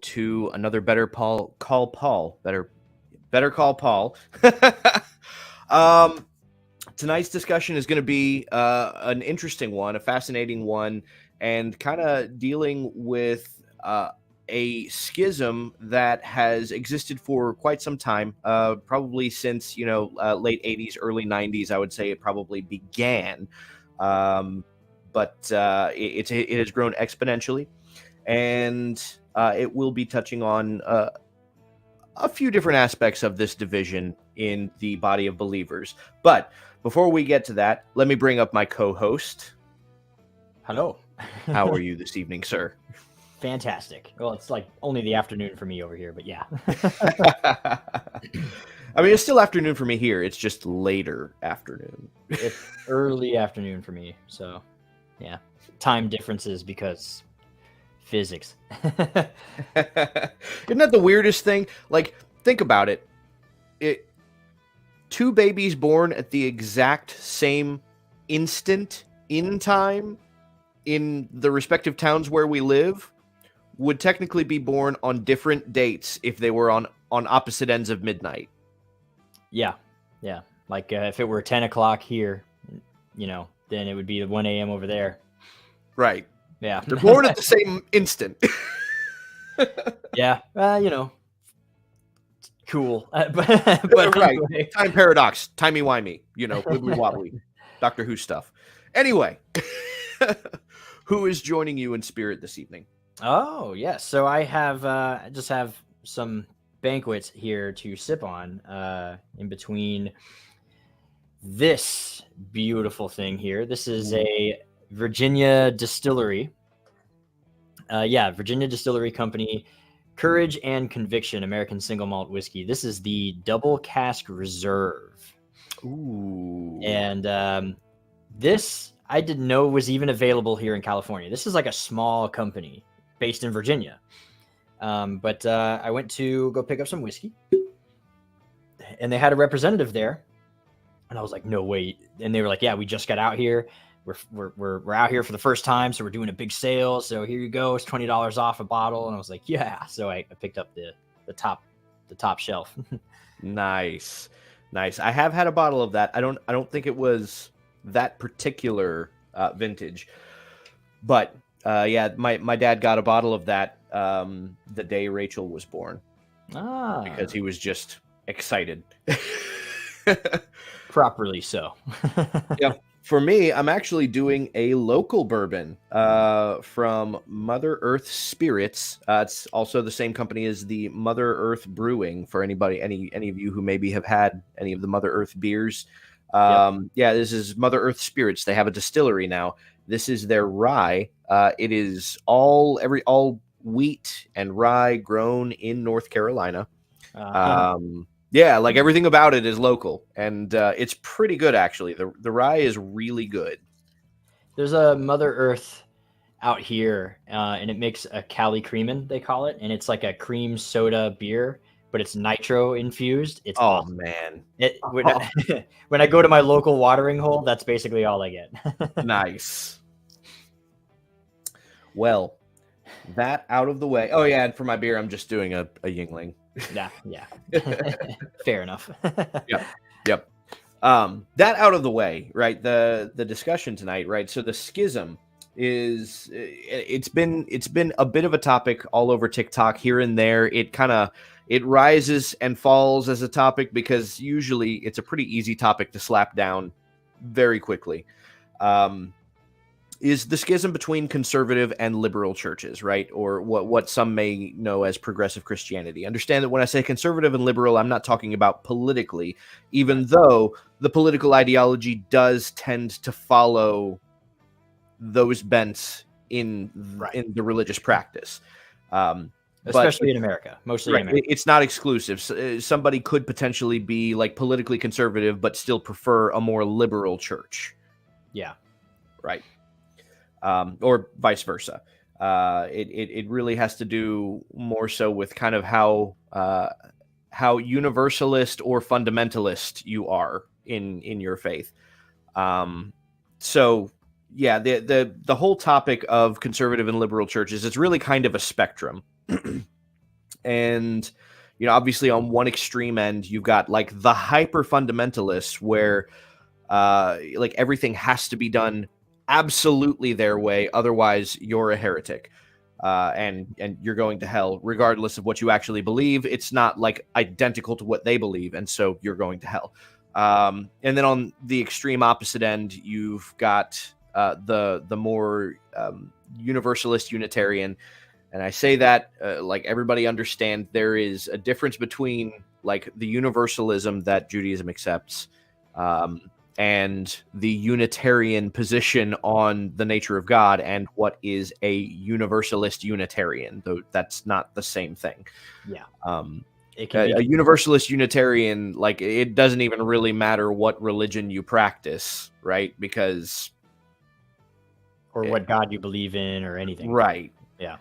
to another Better Call Paul. Better Call Paul. um, tonight's discussion is going to be an interesting one, a fascinating one, and kind of dealing with a schism that has existed for quite some time, probably since late '80s, early '90s. I would say it probably began, but it has grown exponentially, and it will be touching on a few different aspects of this division in the body of believers. But before we get to that, let me bring up my co-host. Hello. How are you this evening, sir? Fantastic. Well, it's like only the afternoon for me over here, but yeah. I mean, it's still afternoon for me here. It's just later afternoon. It's early afternoon for me. So, yeah. Time differences because physics. Isn't that the weirdest thing? Like, think about it. Two babies born at the exact same instant in time in the respective towns where we live would technically be born on different dates if they were on opposite ends of midnight. Yeah. Like if it were 10 o'clock here, then it would be 1 a.m. over there. Right. Yeah. They're born at the same instant. Yeah. Cool. But right. Anyway. Time paradox. Timey-wimey. Wibbly-wobbly. Doctor Who stuff. Anyway. Who is joining you in spirit this evening? Oh, yes. So I just have some banquets here to sip on in between this beautiful thing here. This is a Virginia distillery. Virginia Distillery Company, Courage and Conviction American Single Malt Whiskey. This is the Double Cask Reserve. Ooh. And this I didn't know was even available here in California. This is like a small company based in Virginia. But I went to go pick up some whiskey, and they had a representative there, and I was like, "No, wait!" And they were like, "Yeah, we just got out here. We're out here for the first time, so we're doing a big sale. So here you go, it's $20 off a bottle." And I was like, "Yeah." So I picked up the top shelf. Nice. I have had a bottle of that. I don't think it was that particular vintage, but my dad got a bottle of that the day Rachel was born. Because he was just excited. Properly so. Yeah. For me, I'm actually doing a local bourbon from Mother Earth Spirits. It's also the same company as the Mother Earth Brewing. For any of you who maybe have had any of the Mother Earth beers. This is Mother Earth Spirits. They have a distillery now. This is their rye. It is all wheat and rye grown in North Carolina. Like everything about it is local, and it's pretty good actually. The rye is really good. There's a Mother Earth out here, and it makes a Cali Creamin', they call it, and it's like a cream soda beer, but it's nitro infused. It's awesome. Man! When I go to my local watering hole, that's basically all I get. Nice. Well, that out of the way. Oh yeah, and for my beer, I'm just doing a Yingling. Yeah. Fair enough. Yep. That out of the way, right? The discussion tonight, right? So the schism is it's been a bit of a topic all over TikTok here and there. It rises and falls as a topic because usually it's a pretty easy topic to slap down very quickly. Is the schism between conservative and liberal churches, right? Or what some may know as progressive Christianity. Understand that when I say conservative and liberal, I'm not talking about politically, even though the political ideology does tend to follow those bents in the religious practice. Especially in America, mostly in America. It's not exclusive. Somebody could potentially be like politically conservative, but still prefer a more liberal church. Yeah. Right. Or vice versa. It really has to do more so with kind of how universalist or fundamentalist you are in your faith. So yeah, the whole topic of conservative and liberal churches, it's really kind of a spectrum. And obviously on one extreme end, you've got like the hyper fundamentalists where like everything has to be done absolutely their way, otherwise you're a heretic. And you're going to hell regardless of what you actually believe. It's not like identical to what they believe, and so you're going to hell. And then on the extreme opposite end, you've got the more universalist Unitarian. And I say that like everybody understand there is a difference between like the universalism that Judaism accepts and the Unitarian position on the nature of God and what is a universalist Unitarian, though that's not the same thing. Yeah. It can be a universalist Unitarian, like it doesn't even really matter what religion you practice, right? Because or what God you believe in or anything. Right. Yeah.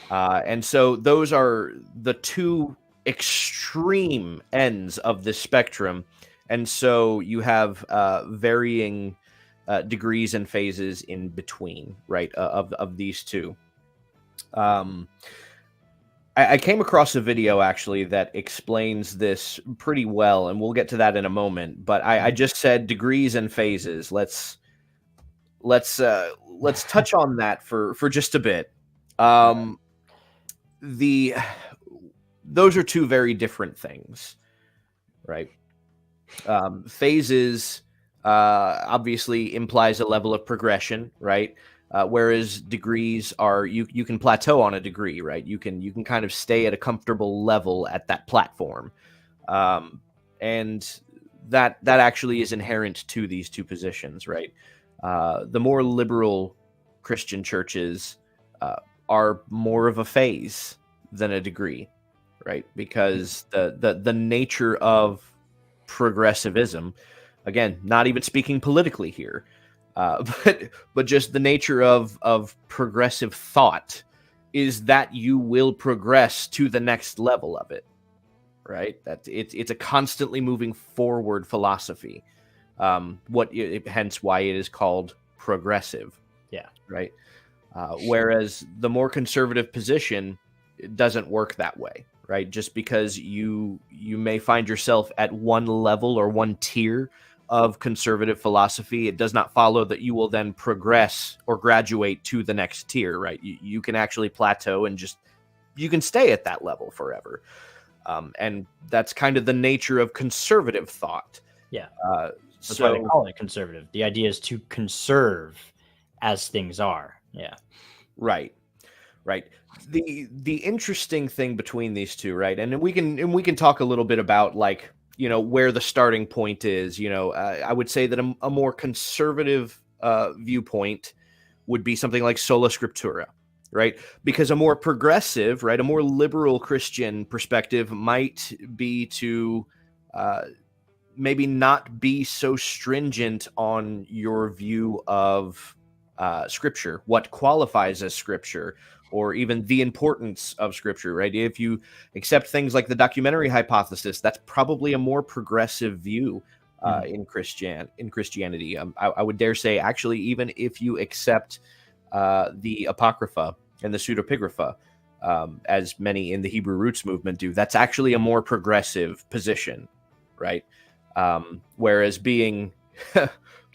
And so those are the two extreme ends of this spectrum. And so you have varying degrees and phases in between, right, of these two. I came across a video, actually, that explains this pretty well, and we'll get to that in a moment. But I just said degrees and phases. Let's touch on that for just a bit. Those are two very different things, right? Phases obviously implies a level of progression, right? Whereas degrees are you can plateau on a degree, right? You can kind of stay at a comfortable level at that platform, and that actually is inherent to these two positions, right? The more liberal Christian churches are more of a phase than a degree, right? Because the nature of progressivism, again, not even speaking politically here, but just the nature of progressive thought is that you will progress to the next level of it, right? That it's a constantly moving forward philosophy. Hence why it is called progressive. Yeah. Right. Whereas the more conservative position, it doesn't work that way, right? Just because you may find yourself at one level or one tier of conservative philosophy, it does not follow that you will then progress or graduate to the next tier, right? You can actually plateau and you can stay at that level forever. And that's kind of the nature of conservative thought. Yeah. That's why they call it conservative. The idea is to conserve as things are. Yeah. Right. The interesting thing between these two, right? And we can talk a little bit about like, where the starting point is. I would say that a more conservative viewpoint would be something like sola scriptura, right? Because a more progressive, right, a more liberal Christian perspective might be to maybe not be so stringent on your view of scripture, what qualifies as scripture, or even the importance of scripture, right? If you accept things like the documentary hypothesis, that's probably a more progressive view in Christianity. I would dare say, actually, even if you accept the Apocrypha and the Pseudepigrapha, as many in the Hebrew Roots movement do, that's actually a more progressive position, right? Whereas being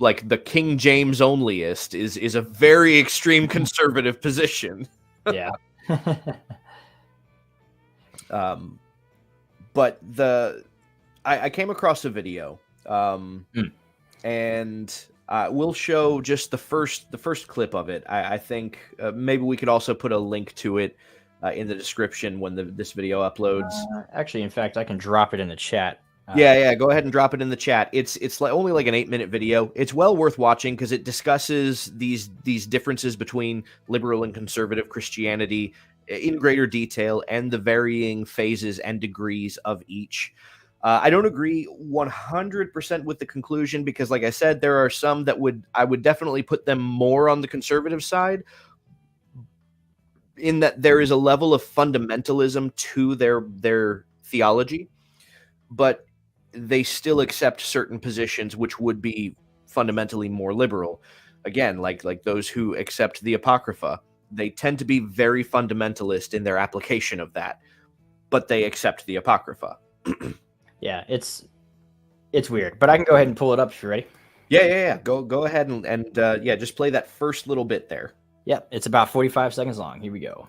like the King James onlyist is a very extreme conservative position. Yeah. But I came across a video, and we'll show just the first clip of it. I think maybe we could also put a link to it in the description when this video uploads. Actually, in fact, I can drop it in the chat. Yeah. Go ahead and drop it in the chat. It's only like an 8-minute video. It's well worth watching because it discusses these differences between liberal and conservative Christianity in greater detail and the varying phases and degrees of each. I don't agree 100% with the conclusion because, like I said, there are some that I would definitely put them more on the conservative side, in that there is a level of fundamentalism to their theology, but they still accept certain positions which would be fundamentally more liberal. Again, like those who accept the Apocrypha, they tend to be very fundamentalist in their application of that. but they accept the Apocrypha. Yeah, it's weird, but I can go ahead and pull it up if you're ready. Yeah. Go ahead and just play that first little bit there. Yep, it's about 45 seconds long. Here we go.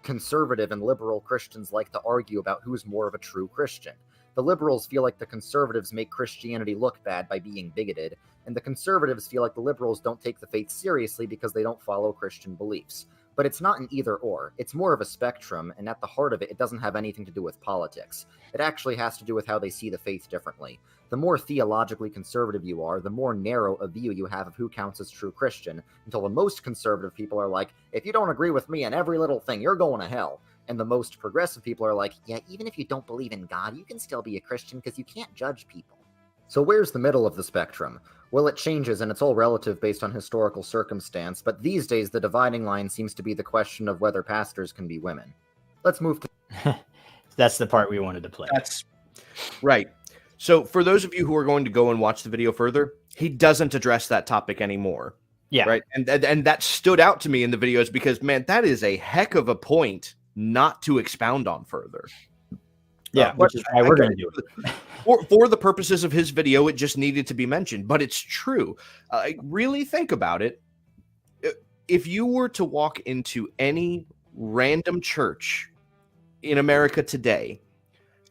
Conservative and liberal Christians like to argue about who's more of a true Christian. The liberals feel like the conservatives make Christianity look bad by being bigoted, and the conservatives feel like the liberals don't take the faith seriously because they don't follow Christian beliefs. But it's not an either or. It's more of a spectrum, and at the heart of it, it doesn't have anything to do with politics. It actually has to do with how they see the faith differently. The more theologically conservative you are, the more narrow a view you have of who counts as true Christian, until the most conservative people are like, if you don't agree with me on every little thing, you're going to hell. And the most progressive people are like, yeah, even if you don't believe in God, you can still be a Christian because you can't judge people. So where's the middle of the spectrum? Well, it changes, and it's all relative based on historical circumstance, but these days the dividing line seems to be the question of whether pastors can be women. Let's move to... That's the part we wanted to play. That's right. So for those of you who are going to go and watch the video further, he doesn't address that topic anymore. Yeah. Right. And that stood out to me in the videos because, man, that is a heck of a point not to expound on further. Yeah, which is why we're going to do it. For the purposes of his video, it just needed to be mentioned, but it's true. Really think about it. If you were to walk into any random church in America today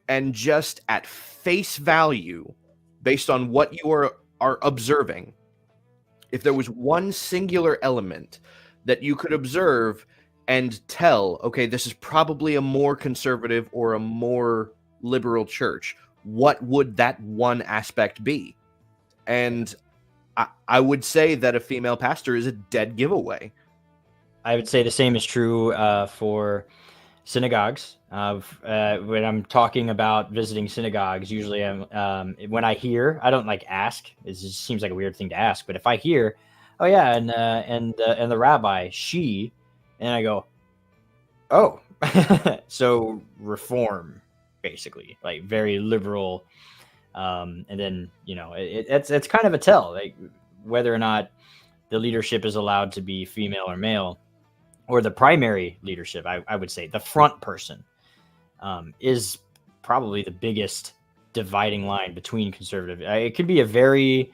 and just at face value, based on what you are observing, if there was one singular element that you could observe and tell, okay, this is probably a more conservative or a more liberal church, what would that one aspect be? And I would say that a female pastor is a dead giveaway. I would say the same is true for synagogues. When I'm talking about visiting synagogues, usually when I hear, I don't like ask. It just seems like a weird thing to ask. But if I hear, oh yeah, and the rabbi, she, and I go, oh, so reform, basically, like very liberal. And then it's kind of a tell, like whether or not the leadership is allowed to be female or male. Or the primary leadership, I would say, the front person, is probably the biggest dividing line between conservative. It could be a very,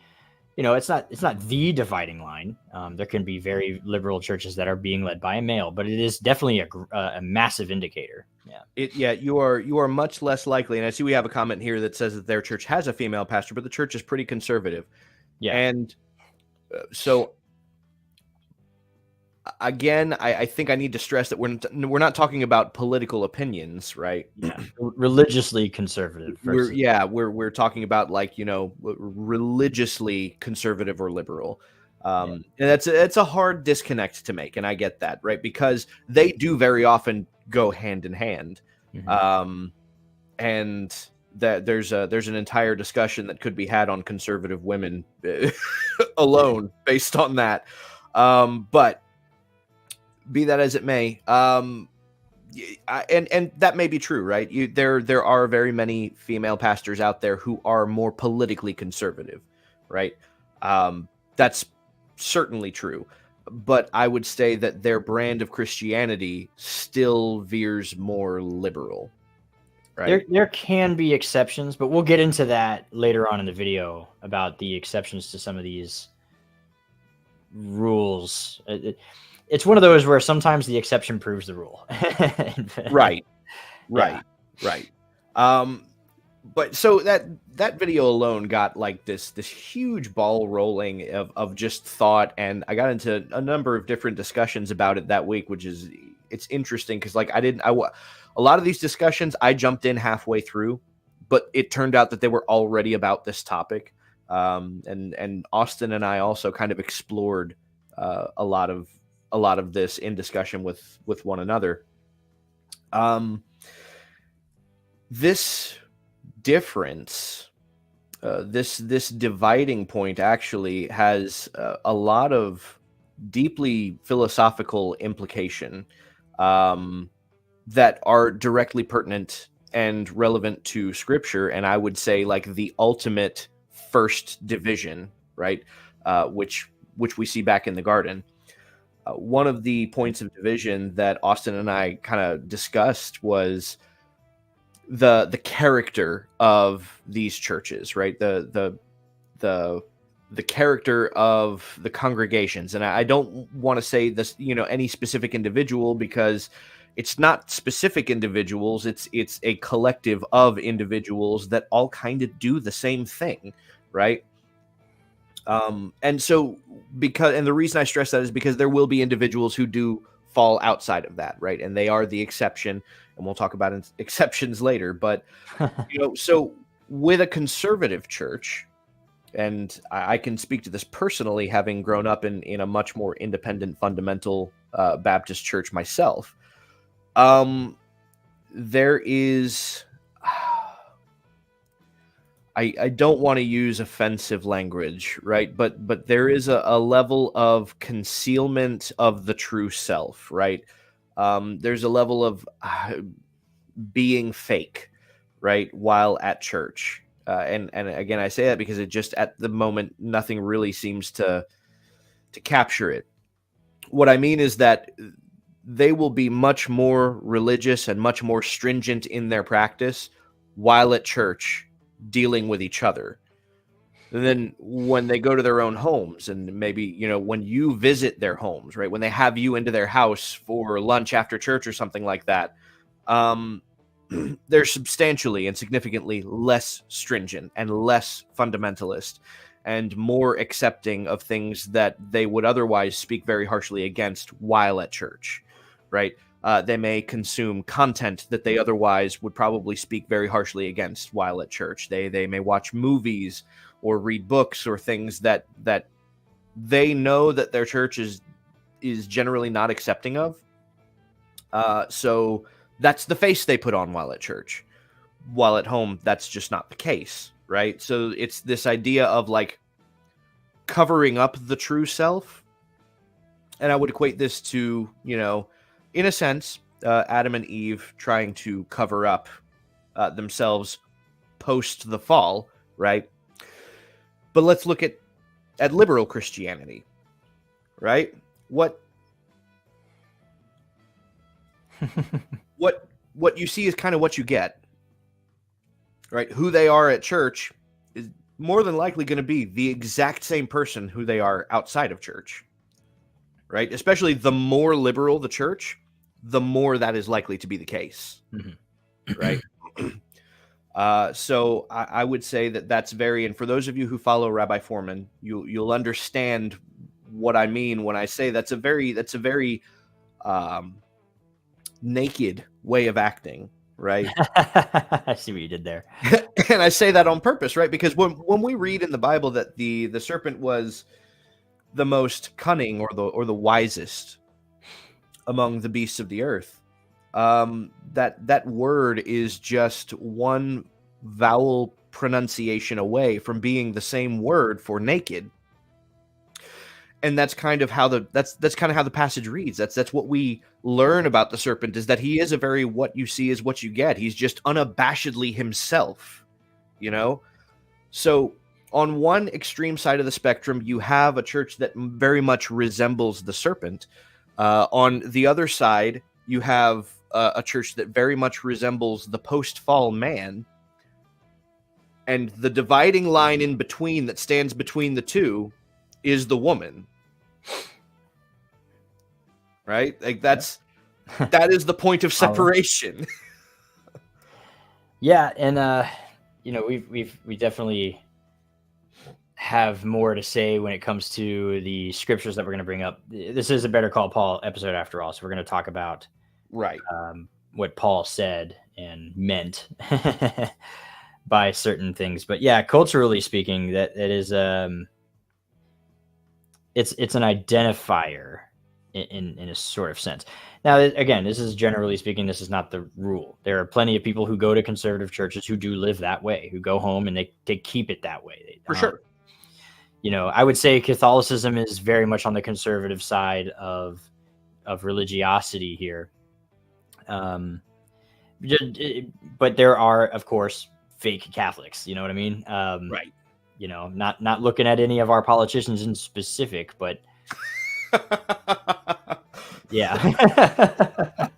it's not the dividing line. There can be very liberal churches that are being led by a male, but it is definitely a massive indicator. Yeah. You are much less likely. And I see we have a comment here that says that their church has a female pastor, but the church is pretty conservative. Yeah. And so. Again, I think I need to stress that we're not talking about political opinions, right? Yeah. Religiously conservative. We're talking about religiously conservative or liberal. And it's a hard disconnect to make, and I get that, right? Because they do very often go hand in hand. Mm-hmm. And that there's an entire discussion that could be had on conservative women alone based on that. But be that as it may, and that may be true, right? There are very many female pastors out there who are more politically conservative, right? That's certainly true, but I would say that their brand of Christianity still veers more liberal, right? There can be exceptions, but we'll get into that later on in the video about the exceptions to some of these rules. It's one of those where sometimes the exception proves the rule. Right. But so that video alone got like this huge ball rolling of just thought, and I got into a number of different discussions about it that week, which is it's interesting because like a lot of these discussions I jumped in halfway through, but it turned out that they were already about this topic, and Austin and I also kind of explored a lot of this in discussion with one another. This difference, this dividing point actually has a lot of deeply philosophical implication that are directly pertinent and relevant to Scripture, and I would say like the ultimate first division, right? Which we see back in the garden. One of the points of division that Austin and I kind of discussed was the character of these churches, right? The character of the congregations. And I don't want to say this, any specific individual, because it's not specific individuals. It's a collective of individuals that all kind of do the same thing, right? And so and the reason I stress that is because there will be individuals who do fall outside of that, right? And they are the exception, and we'll talk about exceptions later. But so with a conservative church, and I can speak to this personally, having grown up in a much more independent, fundamental Baptist church myself. There is, I don't want to use offensive language, right? But there is a level of concealment of the true self, right? There's a level of being fake, right, while at church. And again, I say that because it just, at the moment, nothing really seems to capture it. What I mean is that they will be much more religious and much more stringent in their practice while at church, dealing with each other. And then when they go to their own homes, and maybe, when you visit their homes, right, when they have you into their house for lunch after church or something like that, they're substantially and significantly less stringent and less fundamentalist and more accepting of things that they would otherwise speak very harshly against while at church, right? They may consume content that they otherwise would probably speak very harshly against while at church. They may watch movies or read books or things that they know that their church is generally not accepting of. So that's the face they put on while at church. While at home, that's just not the case, right? So it's this idea of like covering up the true self. And I would equate this to, in a sense, Adam and Eve trying to cover up themselves post the fall, right? But let's look at liberal Christianity, right? What you see is kind of what you get, right? Who they are at church is more than likely going to be the exact same person who they are outside of church, right? Especially the more liberal the church, the more that is likely to be the case, right? So I would say that that's and for those of you who follow Rabbi Foreman, you'll understand what I mean when I say that's a very naked way of acting, right? I see what you did there. And I say that on purpose, right? Because when we read in the Bible that the serpent was the most cunning or the wisest among the beasts of the earth, that word is just one vowel pronunciation away from being the same word for naked. And that's kind of how the passage reads. That's what we learn about the serpent, is that he is a very what you see is what you get. He's just unabashedly himself, So on one extreme side of the spectrum, you have a church that very much resembles the serpent. On the other side, you have a church that very much resembles the post-fall man. And the dividing line in between that stands between the two is the woman. Right? Like that is the point of separation. Yeah, and we definitely have more to say when it comes to the scriptures that we're going to bring up. This is a Better Call Paul episode after all, so we're going to talk about what Paul said and meant by certain things. But yeah, culturally speaking, that is it's an identifier in a sort of sense. Now, again, this is generally speaking, this is not the rule. There are plenty of people who go to conservative churches who do live that way, who go home and they keep it that way. For sure. I would say Catholicism is very much on the conservative side of religiosity here. But there are, of course, fake Catholics. You know what I mean? Right. Not looking at any of our politicians in specific, but yeah.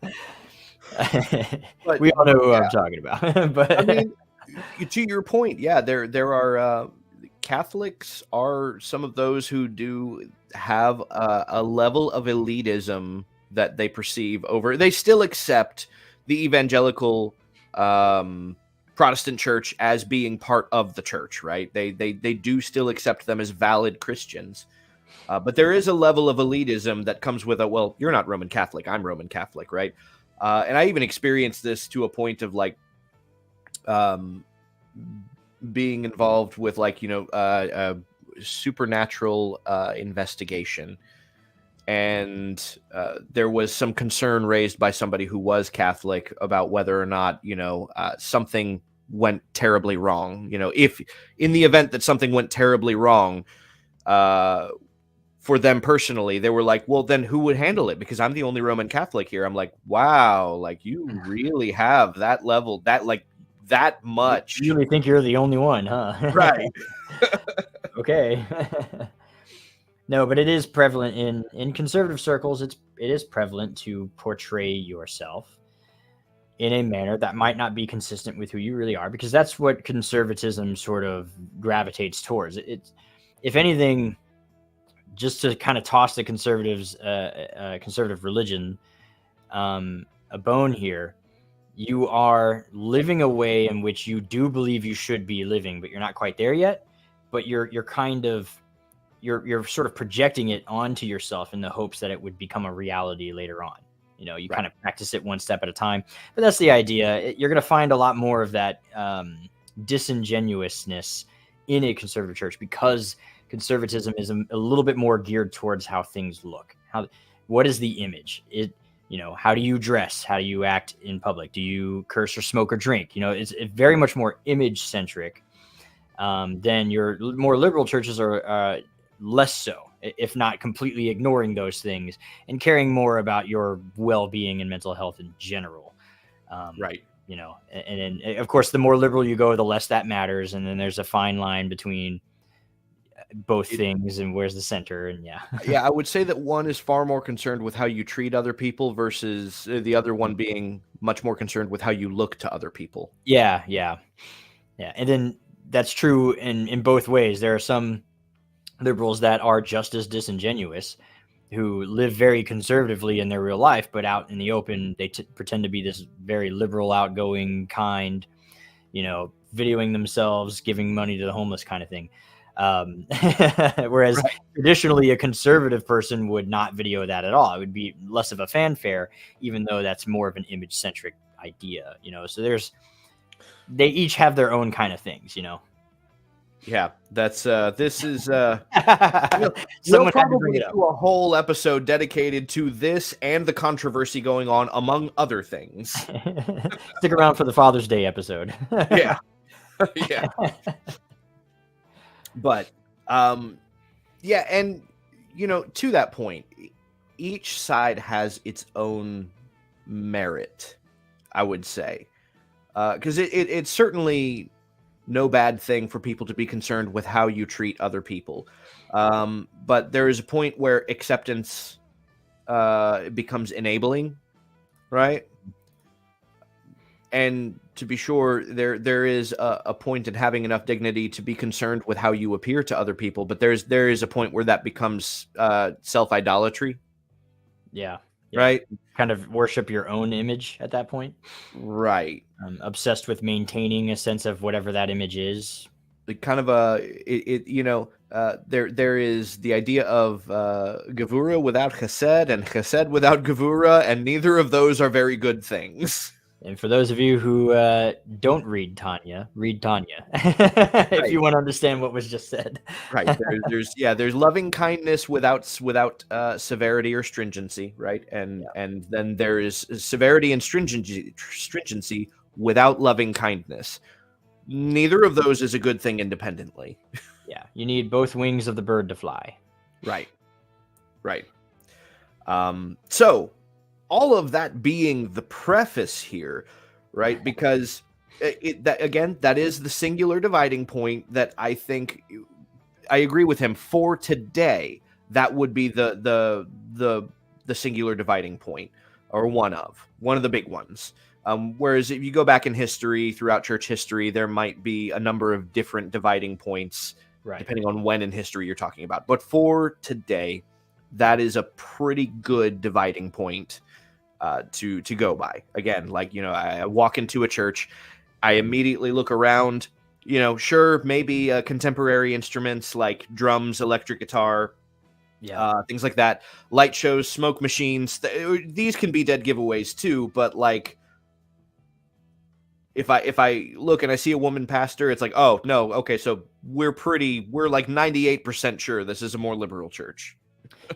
But We all know who yeah. I'm talking about. But I mean, to your point, yeah, there are Catholics are some of those who do have a level of elitism that they perceive over. They still accept the evangelical Protestant church as being part of the church, right? They do still accept them as valid Christians. But there is a level of elitism that comes with a, well, you're not Roman Catholic, I'm Roman Catholic, right? And I even experienced this to a point of like being involved with like, supernatural investigation. And there was some concern raised by somebody who was Catholic about whether or not, something went terribly wrong. If in the event that something went terribly wrong, for them personally, they were like, well, then who would handle it? Because I'm the only Roman Catholic here. I'm like, wow, like you really have that level, that much. you really think you're the only one, huh? Right. Okay. No, but it is prevalent in conservative circles. It is prevalent to portray yourself in a manner that might not be consistent with who you really are, because that's what conservatism sort of gravitates towards. It's, if anything, just to kind of toss the conservatives, conservative religion, a bone here. You are living a way in which you do believe you should be living, but you're not quite there yet. But you're kind of you're sort of projecting it onto yourself in the hopes that it would become a reality later on. You Right. kind of practice it one step at a time. But that's the idea. You're going to find a lot more of that disingenuousness in a conservative church, because conservatism is a little bit more geared towards how things look. What is the image? How do you dress? How do you act in public? Do you curse or smoke or drink? It's very much more image centric than your more liberal churches are less so, if not completely ignoring those things and caring more about your well-being and mental health in general. Right. And then of course, the more liberal you go, the less that matters. And then there's a fine line between both things, and where's the center. And Yeah, I would say that one is far more concerned with how you treat other people versus the other one being much more concerned with how you look to other people. Yeah. And then that's true in both ways. There are some liberals that are just as disingenuous, who live very conservatively in their real life, but out in the open, they pretend to be this very liberal, outgoing, kind, videoing themselves, giving money to the homeless kind of thing. Whereas traditionally a conservative person would not video that at all. It would be less of a fanfare, even though that's more of an image centric idea, so they each have their own kind of things, Yeah, that's this is Someone we'll had to bring probably it up. do a whole episode dedicated to this and the controversy going on, among other things. Stick around for the Father's Day episode. Yeah. Yeah. But yeah, and to that point, each side has its own merit, I would say. Because it's certainly no bad thing for people to be concerned with how you treat other people. But there is a point where acceptance becomes enabling, right? And to be sure, there is a point in having enough dignity to be concerned with how you appear to other people. But there is a point where that becomes self-idolatry. Yeah. Right? Kind of worship your own image at that point. Right. Obsessed with maintaining a sense of whatever that image is. Kind of there is the idea of Gevura without Chesed and Chesed without Gevura, and neither of those are very good things. And for those of you who don't read Tanya, if you want to understand what was just said. Right. There's loving kindness without severity or stringency, right? And then there is severity and stringency without loving kindness. Neither of those is a good thing independently. Yeah, you need both wings of the bird to fly. Right. So all of that being the preface here, right? Because that is the singular dividing point that I think I agree with him for today. That would be the singular dividing point. or one of the big ones. Whereas if you go back in history, throughout church history, there might be a number of different dividing points, Right. depending on when in history you're talking about. But for today, that is a pretty good dividing point to go by. Again, like, I walk into a church, I immediately look around. Sure, maybe contemporary instruments like drums, electric guitar, things like that, light shows, smoke machines. These can be dead giveaways too. But like, if I look and I see a woman pastor, it's like, oh no, okay, so we're like 98% sure this is a more liberal church.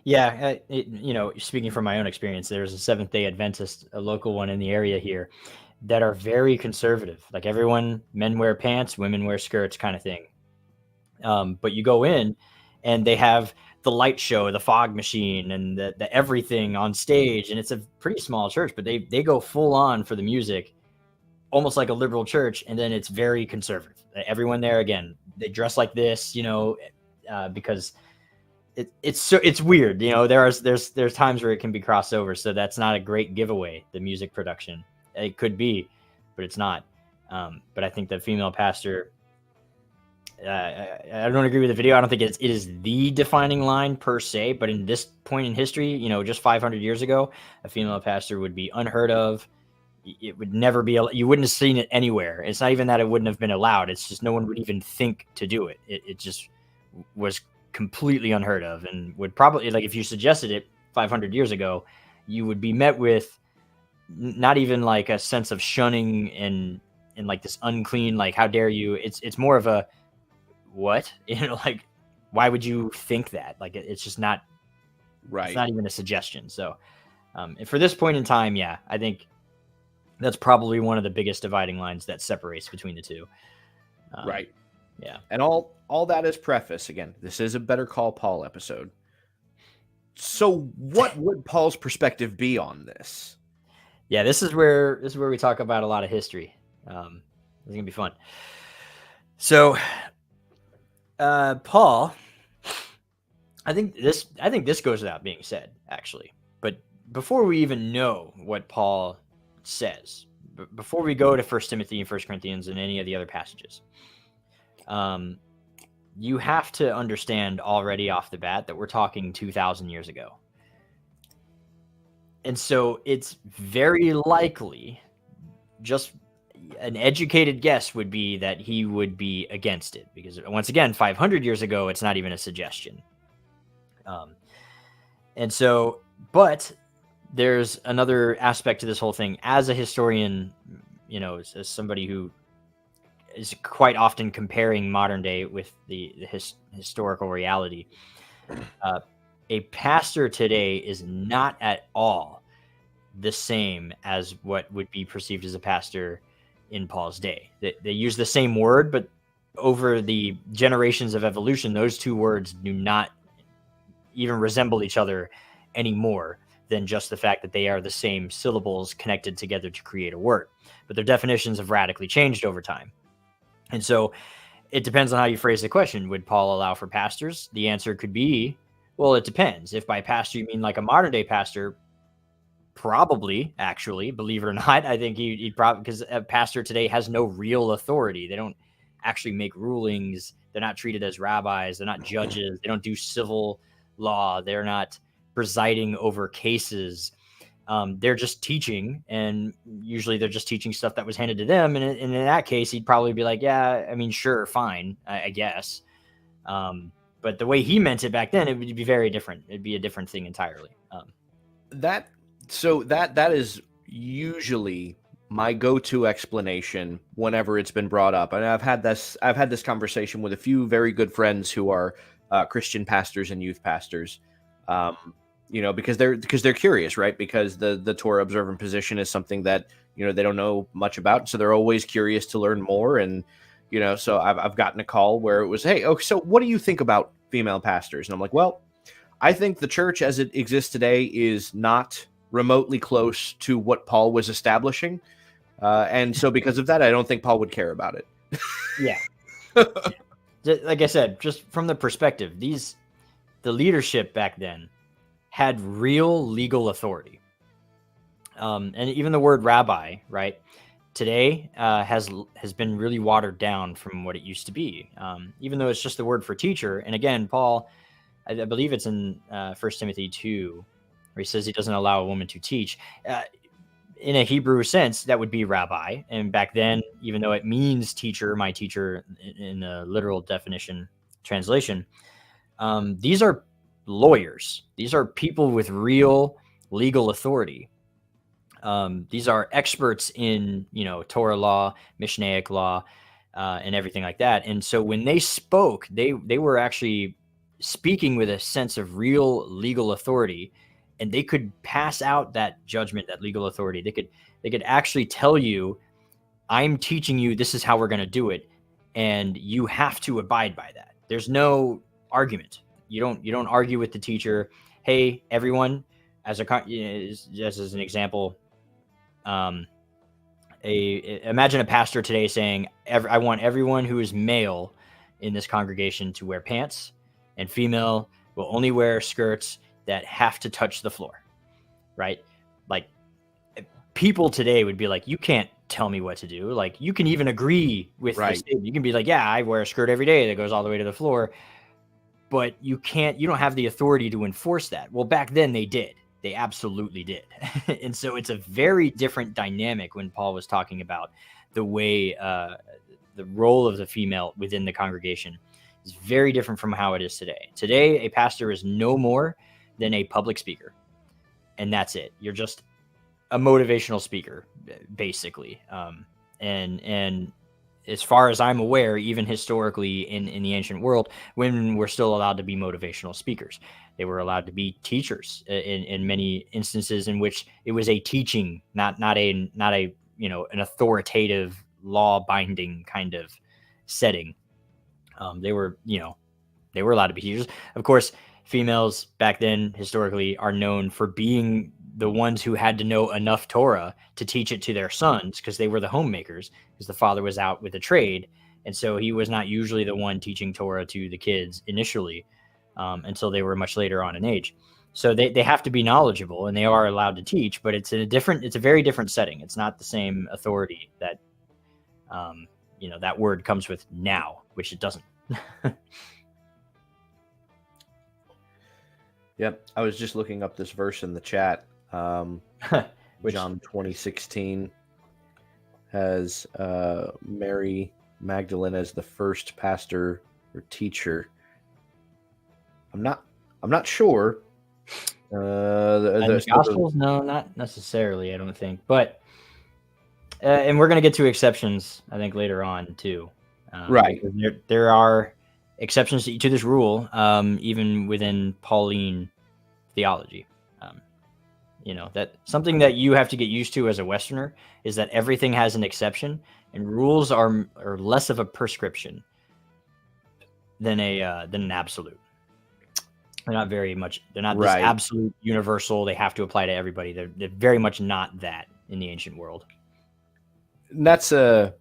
Yeah, speaking from my own experience, there's a Seventh-day Adventist, a local one in the area here, that are very conservative. Like everyone, men wear pants, women wear skirts, kind of thing. But you go in, and they have the light show, the fog machine, and the everything on stage, and it's a pretty small church, but they go full on for the music, almost like a liberal church, and then it's very conservative. Everyone there, again, they dress like this, because it's weird. There's times where it can be crossed over, so that's not a great giveaway. The music production, it could be, but it's not. But I think the female pastor, I don't agree with the video. I don't think it is the defining line per se, but in this point in history, just 500 years ago, a female pastor would be unheard of. It would never be, you wouldn't have seen it anywhere. It's not even that it wouldn't have been allowed. It's just no one would even think to do it. It just was completely unheard of, and would probably, like, if you suggested it 500 years ago, you would be met with not even like a sense of shunning and like this unclean, like, how dare you? It's more of a, what? Like, why would you think that? Like, it's just not right. It's not even a suggestion. So and for this point in time, yeah, I think that's probably one of the biggest dividing lines that separates between the two. Right. Yeah. And all that is preface. Again, this is a Better Call Paul episode. So what would Paul's perspective be on this? Yeah, this is where we talk about a lot of history. It's gonna be fun. So Paul, I think this goes without being said, actually. But before we even know what Paul says, before we go to 1 Timothy and 1 Corinthians and any of the other passages, you have to understand already off the bat that we're talking 2,000 years ago. And so it's very likely, just an educated guess would be, that he would be against it, because once again, 500 years ago, it's not even a suggestion. And so, but there's another aspect to this whole thing. As a historian, as somebody who is quite often comparing modern day with the historical reality, a pastor today is not at all the same as what would be perceived as a pastor in Paul's day. They use the same word, but over the generations of evolution, those two words do not even resemble each other anymore than just the fact that they are the same syllables connected together to create a word. But their definitions have radically changed over time. And so it depends on how you phrase the question. Would Paul allow for pastors? The answer could be, well, it depends. If by pastor you mean like a modern day pastor, probably, actually, believe it or not, I think he'd probably, because a pastor today has no real authority. They don't actually make rulings. They're not treated as rabbis. They're not judges. They don't do civil law. They're not presiding over cases. They're just teaching, and usually they're just teaching stuff that was handed to them. And in that case, he'd probably be like, yeah, I mean, sure, fine, I guess. But the way he meant it back then, it would be very different. It'd be a different thing entirely. That is usually my go-to explanation whenever it's been brought up. And I've had this conversation with a few very good friends who are Christian pastors and youth pastors. Because they're curious, right? Because the Torah observant position is something that, they don't know much about. So they're always curious to learn more. And, so I've gotten a call where it was, hey, okay, so what do you think about female pastors? And I'm like, well, I think the church as it exists today is not remotely close to what Paul was establishing. And so because of that, I don't think Paul would care about it. Yeah. Like I said, just from the perspective, the leadership back then had real legal authority. And even the word rabbi, right, today has been really watered down from what it used to be. Even though it's just the word for teacher. And again, Paul, I believe it's in 1 Timothy 2, where he says he doesn't allow a woman to teach. In a Hebrew sense, that would be rabbi. And back then, even though it means teacher, my teacher in the literal definition translation, these are lawyers. These are people with real legal authority. These are experts in, Torah law, Mishnaic law, and everything like that. And so when they spoke, they were actually speaking with a sense of real legal authority, and they could pass out that judgment, that legal authority. They could actually tell you, I'm teaching you, this is how we're going to do it, and you have to abide by that. There's no argument. You don't argue with the teacher. Hey, everyone, just as an example, imagine a pastor today saying, I want everyone who is male in this congregation to wear pants, and female will only wear skirts that have to touch the floor, right? Like, people today would be like, you can't tell me what to do. Like, you can even agree with the statement. You can be like, yeah, I wear a skirt every day that goes all the way to the floor, but you don't have the authority to enforce that. Well, back then they did. They absolutely did. And so it's a very different dynamic when Paul was talking about the way the role of the female within the congregation is very different from how it is today. Today, a pastor is no more than a public speaker, and that's it. You're just a motivational speaker, basically. And as far as I'm aware, even historically in the ancient world, women were still allowed to be motivational speakers. They were allowed to be teachers in many instances in which it was a teaching, not an authoritative law binding kind of setting. They were allowed to be teachers. Of course, females back then historically are known for being the ones who had to know enough Torah to teach it to their sons, because they were the homemakers, because the father was out with a trade. And so he was not usually the one teaching Torah to the kids initially, until they were much later on in age. So they have to be knowledgeable, and they are allowed to teach, but it's a very different setting. It's not the same authority that, that word comes with now, which it doesn't. Yep. I was just looking up this verse in the chat. John 20:16 has Mary Magdalene as the first pastor or teacher. I'm not sure. The Gospels, no, not necessarily. I don't think, but and we're gonna get to exceptions, I think, later on too. Right. There are exceptions to this rule, even within Pauline theology. That something that you have to get used to as a Westerner is that everything has an exception, and rules are less of a prescription than an absolute. They're not very much. They're not this absolute universal. They have to apply to everybody. They're very much not that in the ancient world. And that's I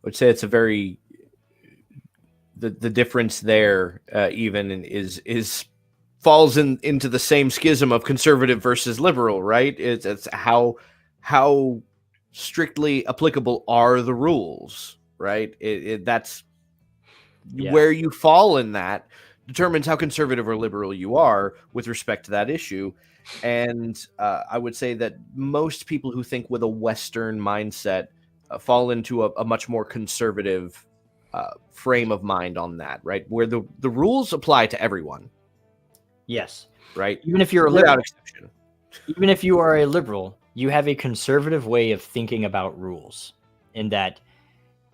would say it's a very the difference there even is falls into the same schism of conservative versus liberal, right? It's how strictly applicable are the rules, right? That's where you fall in that determines how conservative or liberal you are with respect to that issue. And I would say that most people who think with a Western mindset fall into a much more conservative frame of mind on that, right? Where the rules apply to everyone. Yes. Right. Even if you're a liberal, even if you are a liberal, you have a conservative way of thinking about rules, in that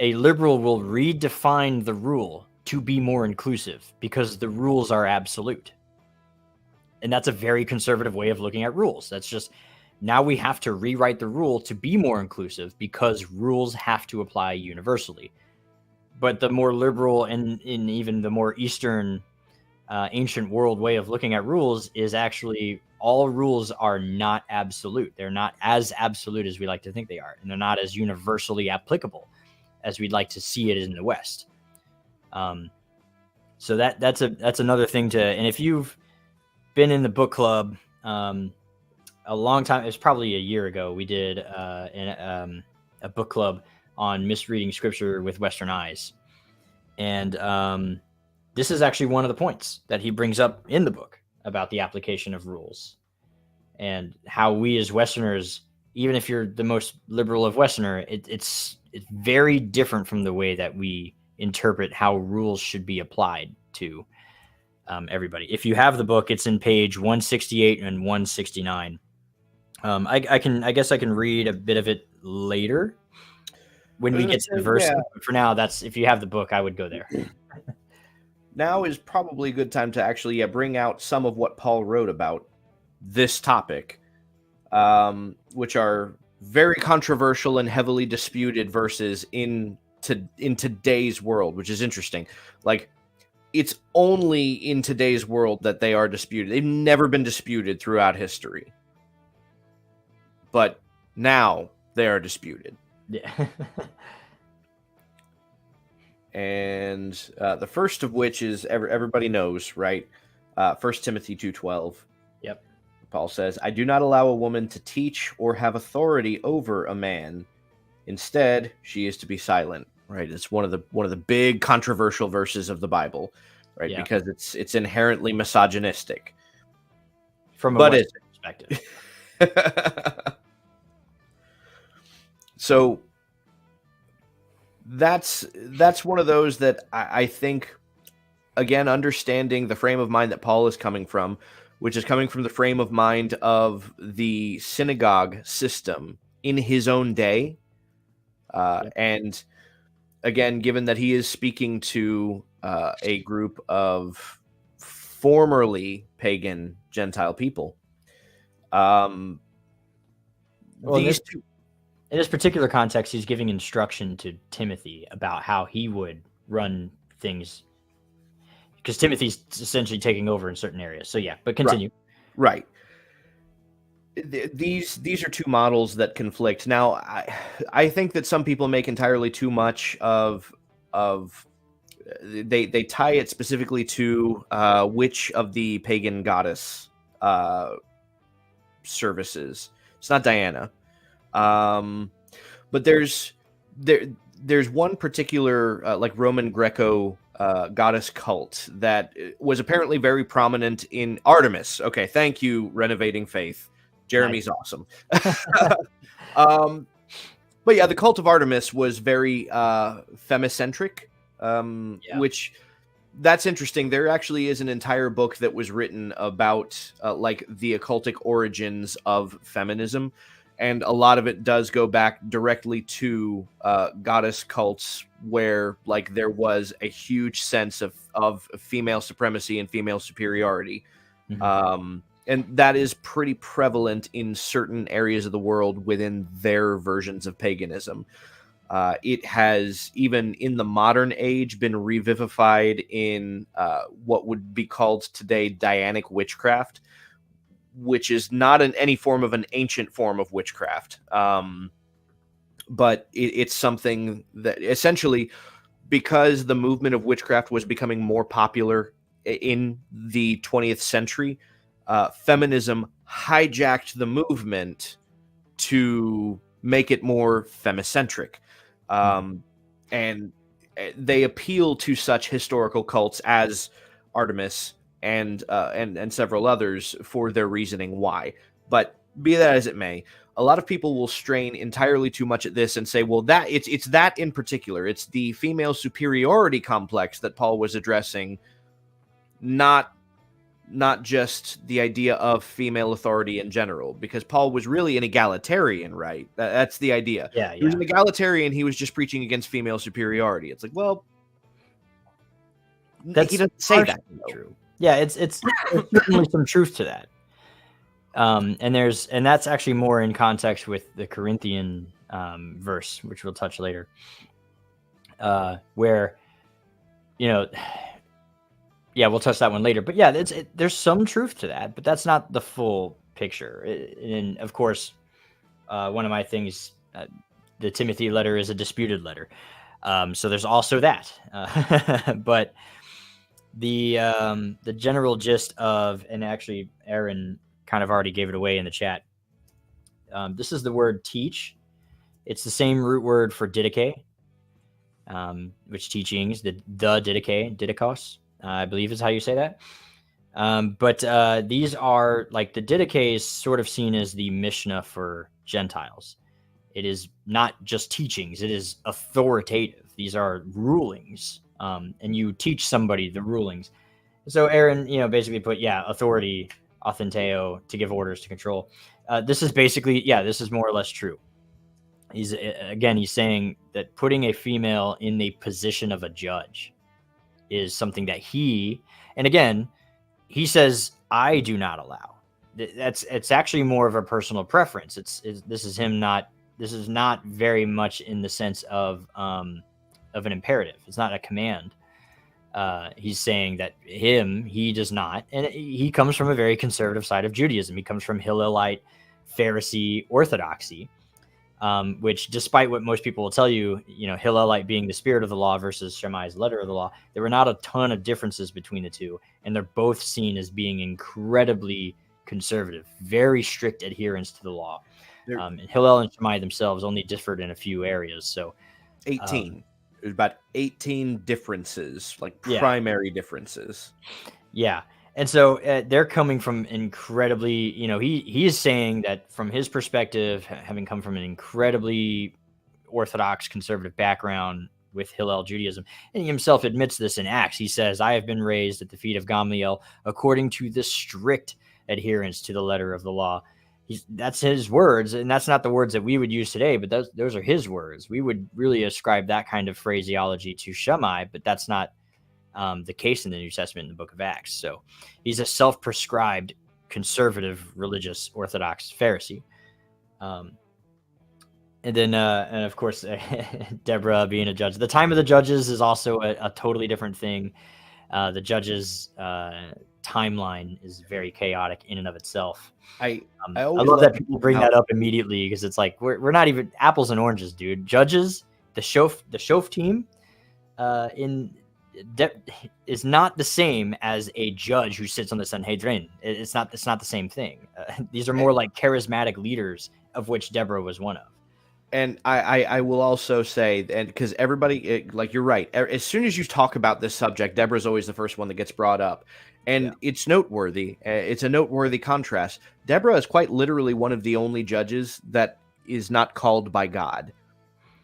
a liberal will redefine the rule to be more inclusive because the rules are absolute. And that's a very conservative way of looking at rules. That's just, now we have to rewrite the rule to be more inclusive because rules have to apply universally. But the more liberal and in even the more Eastern ancient world way of looking at rules is actually all rules are not absolute. They're not as absolute as we like to think they are, and they're not as universally applicable as we'd like to see it in the West. So that's another thing to. And if you've been in the book club, a a long time. It was probably a year ago. We did a book club on misreading scripture with Western eyes, and this is actually one of the points that he brings up in the book about the application of rules and how we as Westerners, even if you're the most liberal of Westerner, it's very different from the way that we interpret how rules should be applied to everybody. If you have the book, it's in page 168 and 169. I guess I can read a bit of it later when we get to the verse. Yeah. But for now, that's if you have the book, I would go there. Now is probably a good time to actually bring out some of what Paul wrote about this topic, which are very controversial and heavily disputed verses in today's world, which is interesting. Like, it's only in today's world that they are disputed. They've never been disputed throughout history, but now they are disputed. Yeah. And the first of which is everybody knows, right? 1 Timothy 2:12. Yep. Paul says, "I do not allow a woman to teach or have authority over a man. Instead, she is to be silent." Right? It's one of the big controversial verses of the Bible, right? Yeah. Because it's inherently misogynistic. From a But Western perspective. So that's one of those that I think, again, understanding the frame of mind that Paul is coming from, which is coming from the frame of mind of the synagogue system in his own day. And again, given that he is speaking to a group of formerly pagan Gentile people. Well, in this particular context, he's giving instruction to Timothy about how he would run things, because Timothy's essentially taking over in certain areas. So yeah, but continue. Right. These are two models that conflict. Now, I think that some people make entirely too much of they tie it specifically to which of the pagan goddess services. It's not Diana. But there's one particular like Roman Greco goddess cult that was apparently very prominent in Artemis. Okay, thank you, Renovating Faith. Jeremy's awesome. But yeah, the cult of Artemis was very femicentric, which that's interesting. There actually is an entire book that was written about like the occultic origins of feminism. And a lot of it does go back directly to goddess cults where like there was a huge sense of female supremacy and female superiority. Mm-hmm. And that is pretty prevalent in certain areas of the world within their versions of paganism. It has, even in the modern age, been revivified in what would be called today Dianic witchcraft, which is not any form of an ancient form of witchcraft. But it's something that essentially, because the movement of witchcraft was becoming more popular in the 20th century, feminism hijacked the movement to make it more femicentric. And they appeal to such historical cults as Artemis and several others for their reasoning why. But be that as it may, a lot of people will strain entirely too much at this and say, well, that it's that in particular. It's the female superiority complex that Paul was addressing, not just the idea of female authority in general, because Paul was really an egalitarian, right? That's the idea. Yeah. He was an egalitarian. He was just preaching against female superiority. It's like, well, he doesn't say that. True. Yeah, it's certainly some truth to that. And that's actually more in context with the Corinthian verse, which we'll touch later, where, yeah, we'll touch that one later. But yeah, there's some truth to that, but that's not the full picture. And of course, one of my things, the Timothy letter is a disputed letter. So there's also that. But the general gist of, and actually Aaron kind of already gave it away in the chat, This is the word teach. It's the same root word for didache, which teachings, the didache, didakos, I believe is how you say that. But these are like the didache is sort of seen as the Mishnah for Gentiles. It is not just teachings, it is authoritative. These are rulings, and you teach somebody the rulings. So Aaron, basically put, authority, authenteo, to give orders, to control. This is basically, this is more or less true. He's saying that putting a female in the position of a judge is something that he says, I do not allow. It's actually more of a personal preference. This is not very much in the sense of an imperative. It's not a command. He's saying that he does not, and he comes from a very conservative side of Judaism. He comes from Hillelite, Pharisee orthodoxy, which, despite what most people will tell you, Hillelite being the spirit of the law versus Shammai's letter of the law, there were not a ton of differences between the two, and they're both seen as being incredibly conservative, very strict adherence to the law. And Hillel and Shammai themselves only differed in a few areas. So 18. There's about 18 differences, like primary differences. Yeah. And so they're coming from incredibly, he is saying that from his perspective, having come from an incredibly orthodox conservative background with Hillel Judaism, and he himself admits this in Acts. He says, I have been raised at the feet of Gamaliel according to the strict adherence to the letter of the law. That's his words, and that's not the words that we would use today, but those are his words. We would really ascribe that kind of phraseology to Shammai, but that's not the case in the New Testament in the book of Acts. So he's a self-prescribed conservative religious Orthodox Pharisee. And then, and of course, Deborah being a judge. The time of the judges is also a totally different thing. The judges' timeline is very chaotic in and of itself. I love that people bring that up immediately, because it's like we're not even apples and oranges, dude. Judges, the Shof team is not the same as a judge who sits on the Sanhedrin. It's not the same thing. These are more like charismatic leaders, of which Deborah was one of. And I will also say, and because everybody, like, you're right. As soon as you talk about this subject, Deborah's always the first one that gets brought up. And it's noteworthy. It's a noteworthy contrast. Deborah is quite literally one of the only judges that is not called by God.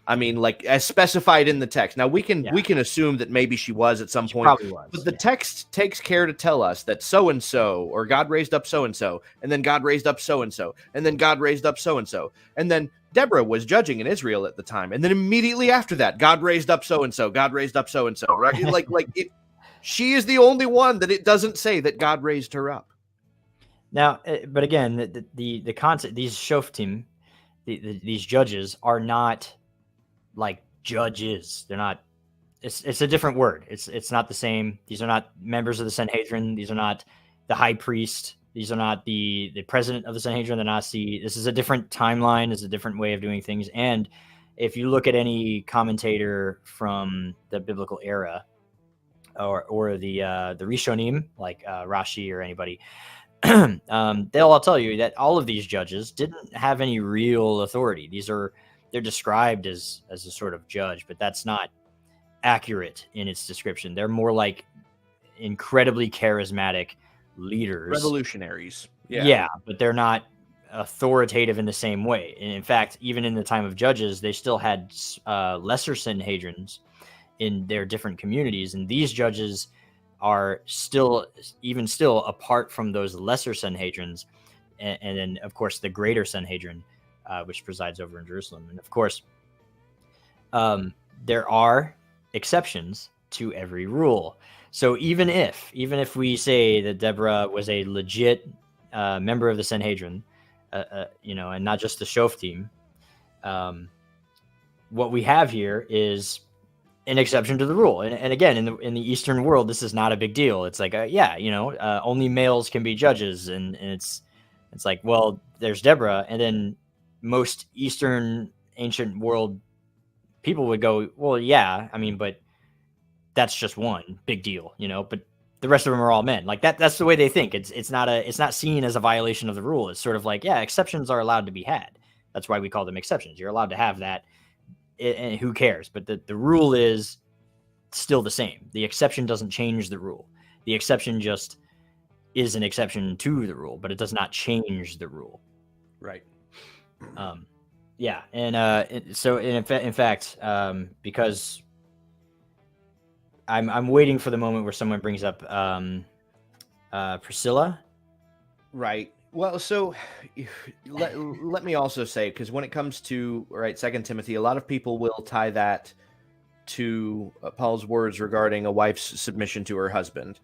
I mean, like, as specified in the text. Now, we can assume that maybe she was at some point. Probably was, but the text takes care to tell us that so-and-so, or God raised up so-and-so, and then God raised up so-and-so, and then God raised up so-and-so. And then Deborah was judging in Israel at the time. And then immediately after that, God raised up so-and-so, God raised up so-and-so, right? She is the only one that it doesn't say that God raised her up. Now, but again, the concept, these shoftim, these judges are not like judges. They're not. It's a different word. It's not the same. These are not members of the Sanhedrin. These are not the high priest. These are not the president of the Sanhedrin, the Nasi. This is a different timeline. It's a different way of doing things. And if you look at any commentator from the biblical era, or the Rishonim, like Rashi or anybody, they'll all tell you that all of these judges didn't have any real authority. They're described as a sort of judge, but that's not accurate in its description. They're more like incredibly charismatic leaders, revolutionaries. Yeah, but they're not authoritative in the same way. And in fact, even in the time of judges, they still had lesser Sanhedrins in their different communities, and these judges are still apart from those lesser Sanhedrins, and then of course the greater Sanhedrin, which presides over in Jerusalem. And of course, there are exceptions to every rule. So even if we say that Deborah was a legit member of the Sanhedrin, and not just the Shof team, what we have here is an exception to the rule. And again, in the Eastern world, this is not a big deal. It's like, only males can be judges. And it's like, well, there's Deborah. And then most Eastern ancient world people would go, well, yeah, I mean, but that's just one big deal, but the rest of them are all men. Like that's the way they think. It's not seen as a violation of the rule. It's sort of like, yeah, exceptions are allowed to be had. That's why we call them exceptions. You're allowed to have that, and who cares? But the rule is still the same. The exception doesn't change the rule. The exception just is an exception to the rule, but it does not change the rule. Right. Yeah, and so in fact, because I'm waiting for the moment where someone brings up Priscilla. Right. Well, so let me also say, because when it comes to Second Timothy, a lot of people will tie that to Paul's words regarding a wife's submission to her husband,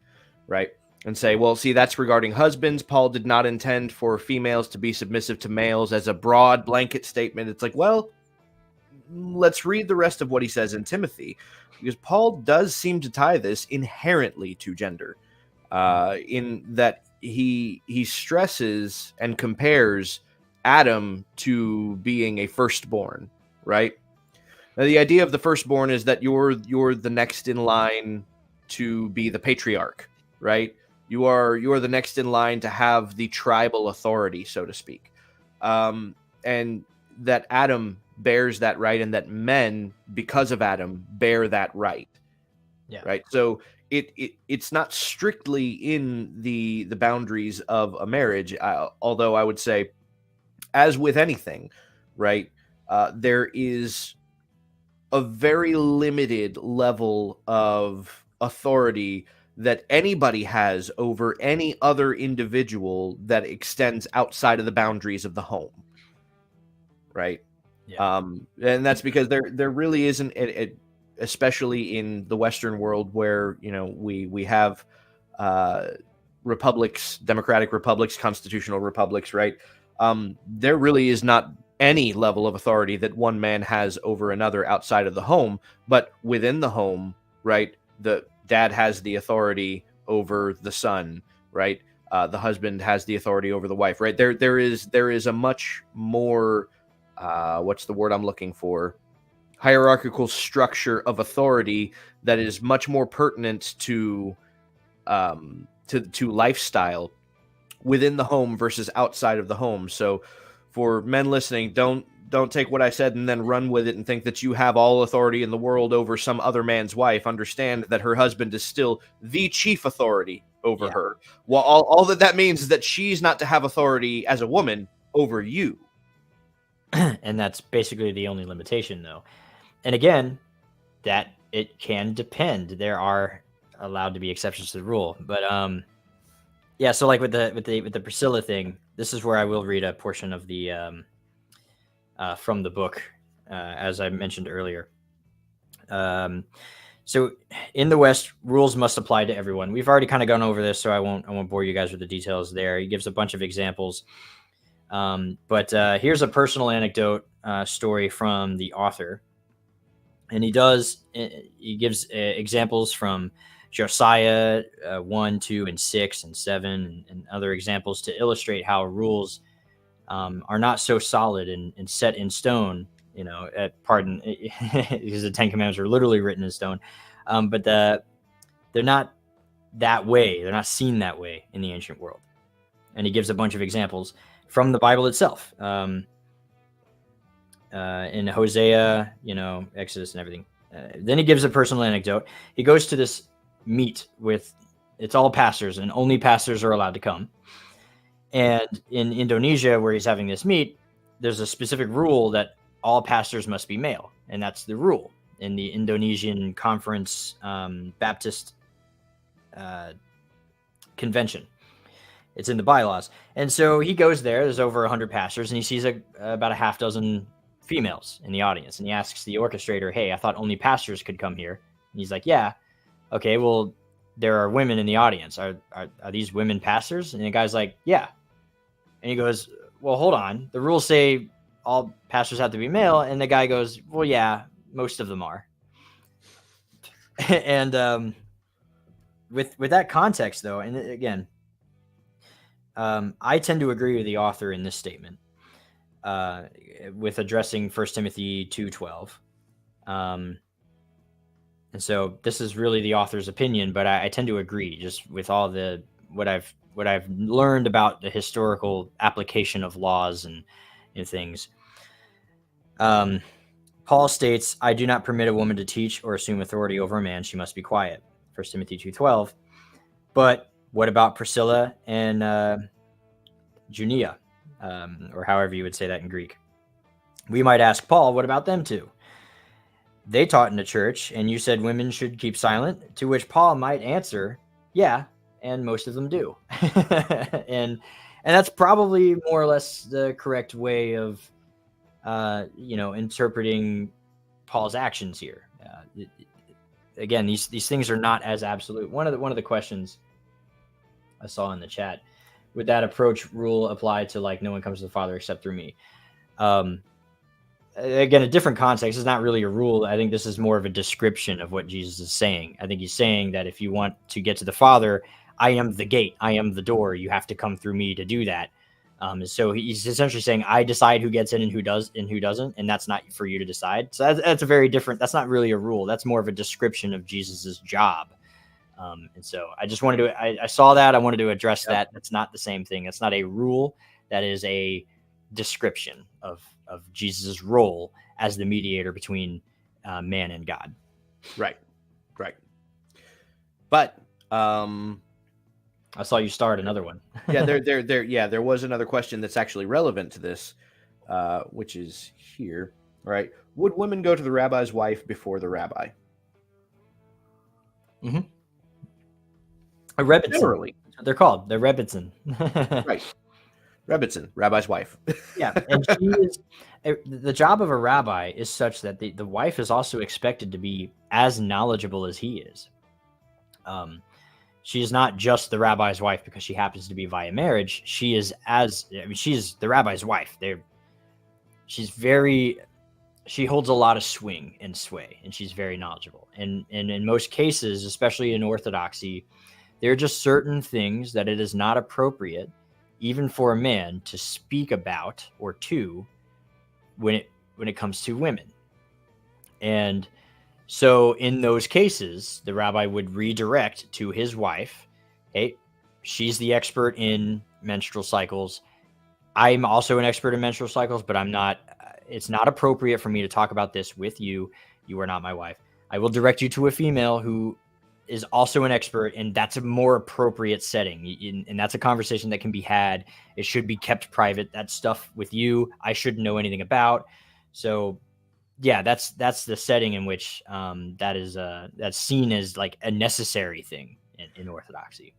right? And say, well, see, that's regarding husbands. Paul did not intend for females to be submissive to males as a broad blanket statement. It's like, well, let's read the rest of what he says in Timothy, because Paul does seem to tie this inherently to gender, in that he stresses and compares Adam to being a firstborn, right? Now, the idea of the firstborn is that you're the next in line to be the patriarch, right? You are the next in line to have the tribal authority, so to speak, and that Adam bears that right, and that men, because of Adam, bear that right. Yeah. Right. So it's not strictly in the boundaries of a marriage, although I would say, as with anything, right, there is a very limited level of authority that anybody has over any other individual that extends outside of the boundaries of the home, right? Yeah. And that's because there really isn't, especially in the Western world, where we have republics, democratic republics, constitutional republics, right? There really is not any level of authority that one man has over another outside of the home, but within the home, right, the dad has the authority over the son, right? The husband has the authority over the wife, right? There is a much more what's the word I'm looking for? Hierarchical structure of authority that is much more pertinent to lifestyle within the home versus outside of the home. So for men listening, don't take what I said and then run with it and think that you have all authority in the world over some other man's wife. Understand that her husband is still the chief authority over her. Well, all that means is that she's not to have authority as a woman over you. And that's basically the only limitation, though. And again, that it can depend. There are allowed to be exceptions to the rule, but yeah. So like with the Priscilla thing, this is where I will read a portion of the from the book, as I mentioned earlier. So in the West, rules must apply to everyone. We've already kind of gone over this, so I won't bore you guys with the details there. He gives a bunch of examples. But here's a personal anecdote story from the author. And he gives examples from Josiah 1, 2, and 6, and 7, and other examples to illustrate how rules are not so solid and set in stone, because the Ten Commandments are literally written in stone. But they're not that way. They're not seen that way in the ancient world. And he gives a bunch of examples from the Bible itself, in Hosea, Exodus and everything. Then he gives a personal anecdote. He goes to this meet it's all pastors, and only pastors are allowed to come. And in Indonesia, where he's having this meet, there's a specific rule that all pastors must be male. And that's the rule in the Indonesian Conference Baptist Convention. It's in the bylaws. And so he goes there. There's over 100 pastors, and he sees about a half dozen females in the audience. And he asks the orchestrator, hey, I thought only pastors could come here. And he's like, yeah. Okay, well, there are women in the audience. Are these women pastors? And the guy's like, yeah. And he goes, well, hold on. The rules say all pastors have to be male. And the guy goes, well, yeah, most of them are. And with that context, though, and again, I tend to agree with the author in this statement with addressing 1 Timothy 2:12. And so this is really the author's opinion, but I tend to agree just with all what I've learned about the historical application of laws and things. Paul states, I do not permit a woman to teach or assume authority over a man. She must be quiet. 1 Timothy 2:12. But what about Priscilla and Junia, or however you would say that in Greek? We might ask Paul, what about them two? They taught in the church, and you said women should keep silent, to which Paul might answer, yeah, and most of them do. and that's probably more or less the correct way of interpreting Paul's actions here. Again, these things are not as absolute. One of the questions I saw in the chat, would that approach rule apply to like no one comes to the Father except through me? Again, a different context. It's not really a rule. I think this is more of a description of what Jesus is saying. I think he's saying that if you want to get to the Father, I am the gate, I am the door. You have to come through me to do that. So he's essentially saying, I decide who gets in and who does and who doesn't, and that's not for you to decide. So that's a very different. That's not really a rule. That's more of a description of Jesus's job. And so I just wanted to. I saw that. I wanted to address that. That's not the same thing. It's not a rule. That is a description of Jesus's role as the mediator between man and God. Right. But I saw you start another one. there was another question that's actually relevant to this, which is here. Right? Would women go to the rabbi's wife before the rabbi? Mm-hmm. A Rebbitzin. Generally, that's what they're called. They're Rebbitzin. Right. Rebbitzin, rabbi's wife. Yeah, and she is. The job of a rabbi is such that the wife is also expected to be as knowledgeable as he is. She is not just the rabbi's wife because she happens to be via marriage. She is she's the rabbi's wife. She holds a lot of swing and sway, and she's very knowledgeable. And in most cases, especially in Orthodoxy, there are just certain things that it is not appropriate, even for a man, to speak about or to when it comes to women. And so in those cases, the rabbi would redirect to his wife, hey, she's the expert in menstrual cycles. I'm also an expert in menstrual cycles, but it's not appropriate for me to talk about this with you. You are not my wife. I will direct you to a female who is also an expert, and that's a more appropriate setting. And that's a conversation that can be had. It should be kept private. That stuff with you, I shouldn't know anything about. So yeah, that's the setting in which that's seen as like a necessary thing in Orthodoxy.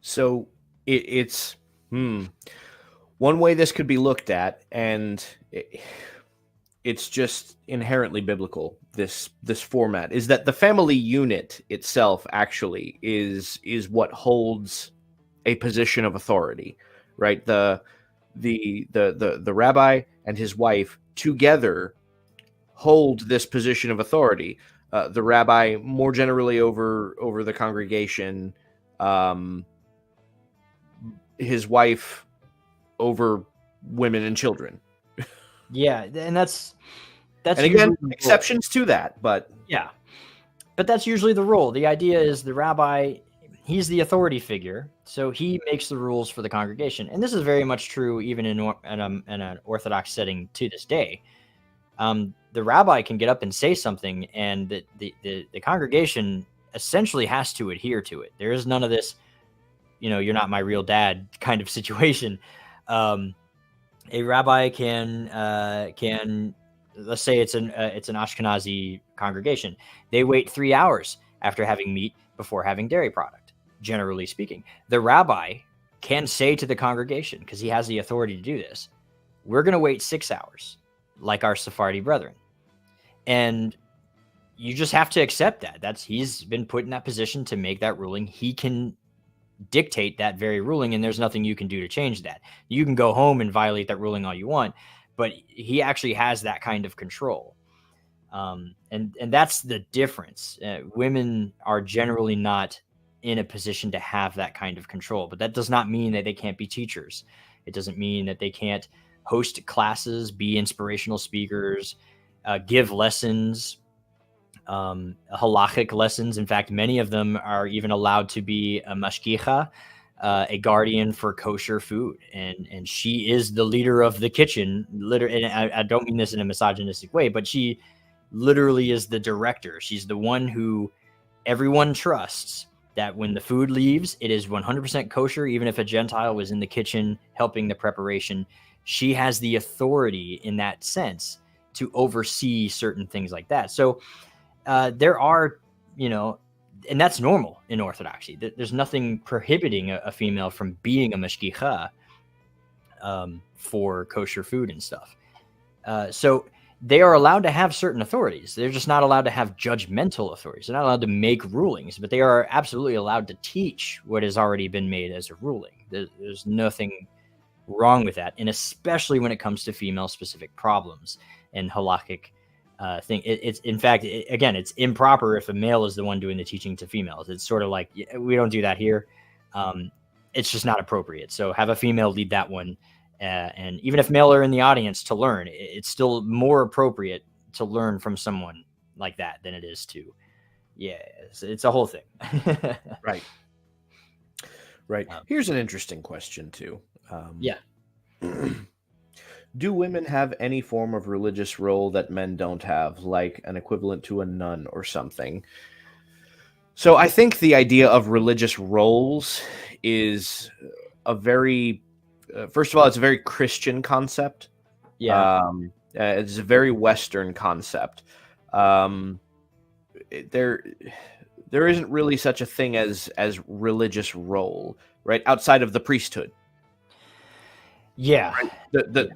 So it's one way this could be looked at, and it's just inherently biblical. This format is that the family unit itself actually is what holds a position of authority, right? The rabbi and his wife together hold this position of authority. The rabbi more generally over the congregation, his wife over women and children. Yeah, and that's and again exceptions to that, but yeah, but that's usually the rule. The idea is the rabbi, he's the authority figure, so he makes the rules for the congregation, and this is very much true even in an Orthodox setting to this day. The rabbi can get up and say something, and the congregation essentially has to adhere to it. There is none of this, you're not my real dad kind of situation. A rabbi can let's say it's an Ashkenazi congregation. They wait 3 hours after having meat before having dairy product. Generally speaking, the rabbi can say to the congregation, because he has the authority to do this, we're going to wait 6 hours, like our Sephardi brethren, and you just have to accept that. He's been put in that position to make that ruling. He can dictate that very ruling, and there's nothing you can do to change that. You can go home and violate that ruling all you want, but he actually has that kind of control. And that's the difference. Women are generally not in a position to have that kind of control, but that does not mean that they can't be teachers. It doesn't mean that they can't host classes, be inspirational speakers, give lessons, halachic lessons. In fact, many of them are even allowed to be a mashgicha, a guardian for kosher food, and she is the leader of the kitchen. Literally, and I don't mean this in a misogynistic way, but she literally is the director. She's the one who everyone trusts, that when the food leaves, it is 100% kosher, even if a Gentile was in the kitchen helping the preparation. She has the authority in that sense to oversee certain things like that. So there are, and that's normal in Orthodoxy. There's nothing prohibiting a female from being a mashgicha for kosher food and stuff. So they are allowed to have certain authorities. They're just not allowed to have judgmental authorities. They're not allowed to make rulings, but they are absolutely allowed to teach what has already been made as a ruling. There's nothing wrong with that, and especially when it comes to female-specific problems and halakhic thing. It's in fact, again, it's improper if a male is the one doing the teaching to females. It's sort of like, we don't do that here. It's just not appropriate. So have a female lead that one. And even if male are in the audience to learn, it's still more appropriate to learn from someone like that than it is to, it's a whole thing. Right. Here's an interesting question too. Do women have any form of religious role that men don't have, like an equivalent to a nun or something? So I think the idea of religious roles is a very, first of all, it's a very Christian concept. It's a very Western concept. There isn't really such a thing as religious role, right? Outside of the priesthood. Yeah. Right?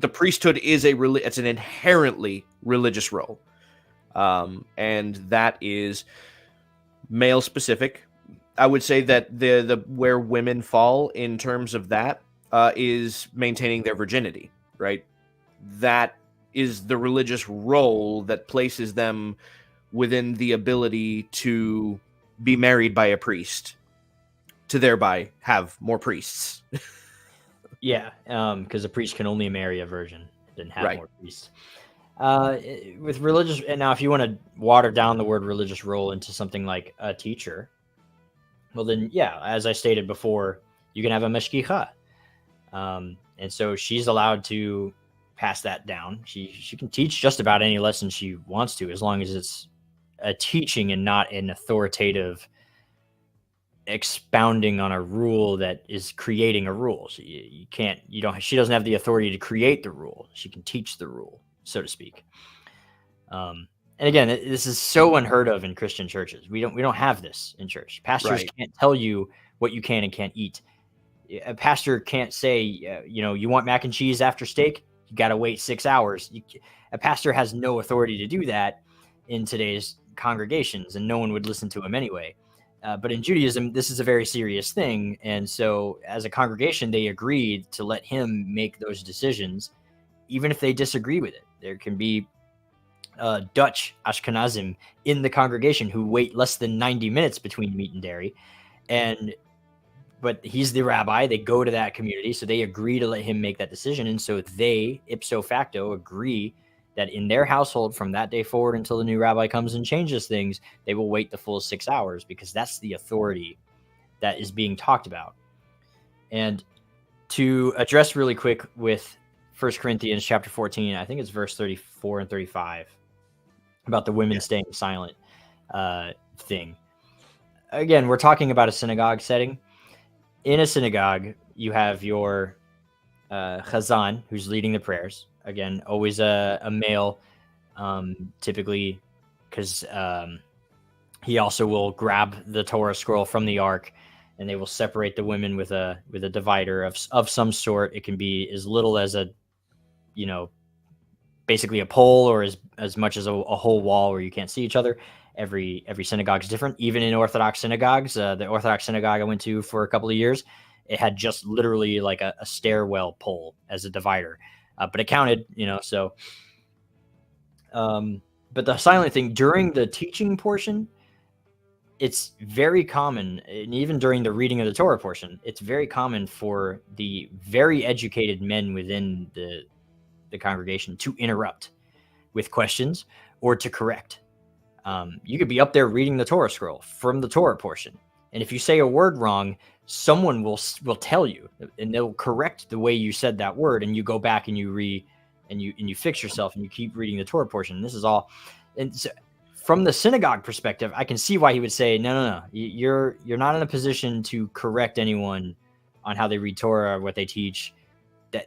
The priesthood is it's an inherently religious role. And that is male specific. I would say that the where women fall in terms of that is maintaining their virginity, right? That is the religious role that places them within the ability to be married by a priest, to thereby have more priests. Because a priest can only marry a virgin and have Right. more priests. With religious, and now if you want to water down the word religious role into something like a teacher, well then, as I stated before, you can have a meshkicha. And so she's allowed to pass that down. She can teach just about any lesson she wants to, as long as it's a teaching and not an authoritative expounding on a rule that is creating a rule. So she doesn't have the authority to create the rule. She can teach the rule, so to speak. And again, this is so unheard of in Christian churches. We don't have this in church. Pastors can't tell you what you can and can't eat. A pastor can't say, you want mac and cheese after steak? You got to wait 6 hours. A pastor has no authority to do that in today's congregations, and no one would listen to him anyway. But in Judaism, this is a very serious thing. And so as a congregation, they agreed to let him make those decisions, even if they disagree with it. There can be Dutch Ashkenazim in the congregation who wait less than 90 minutes between meat and dairy. But he's the rabbi. They go to that community, so they agree to let him make that decision. And so they, ipso facto, agree that in their household from that day forward until the new rabbi comes and changes things, they will wait the full 6 hours, because that's the authority that is being talked about. And to address really quick with 1 Corinthians chapter 14, I think it's verse 34 and 35, about the women staying silent thing. Again, we're talking about a synagogue setting. In a synagogue, you have your chazan, who's leading the prayers. Again, always a male, typically, because he also will grab the Torah scroll from the ark, and they will separate the women with a divider of some sort. It can be as little as basically a pole, or as much as a whole wall where you can't see each other. Every synagogue is different. Even in Orthodox synagogues, the Orthodox synagogue I went to for a couple of years, it had just literally like a stairwell pole as a divider. But it counted, so. But the silent thing during the teaching portion, it's very common, and even during the reading of the Torah portion, it's very common for the very educated men within the congregation to interrupt with questions or to correct. You could be up there reading the Torah scroll from the Torah portion, And if you say a word wrong, someone will tell you, and they'll correct the way you said that word, and you go back and you fix yourself, and you keep reading the Torah portion. And this is all. And so from the synagogue perspective, I can see why he would say, no, you're not in a position to correct anyone on how they read Torah or what they teach.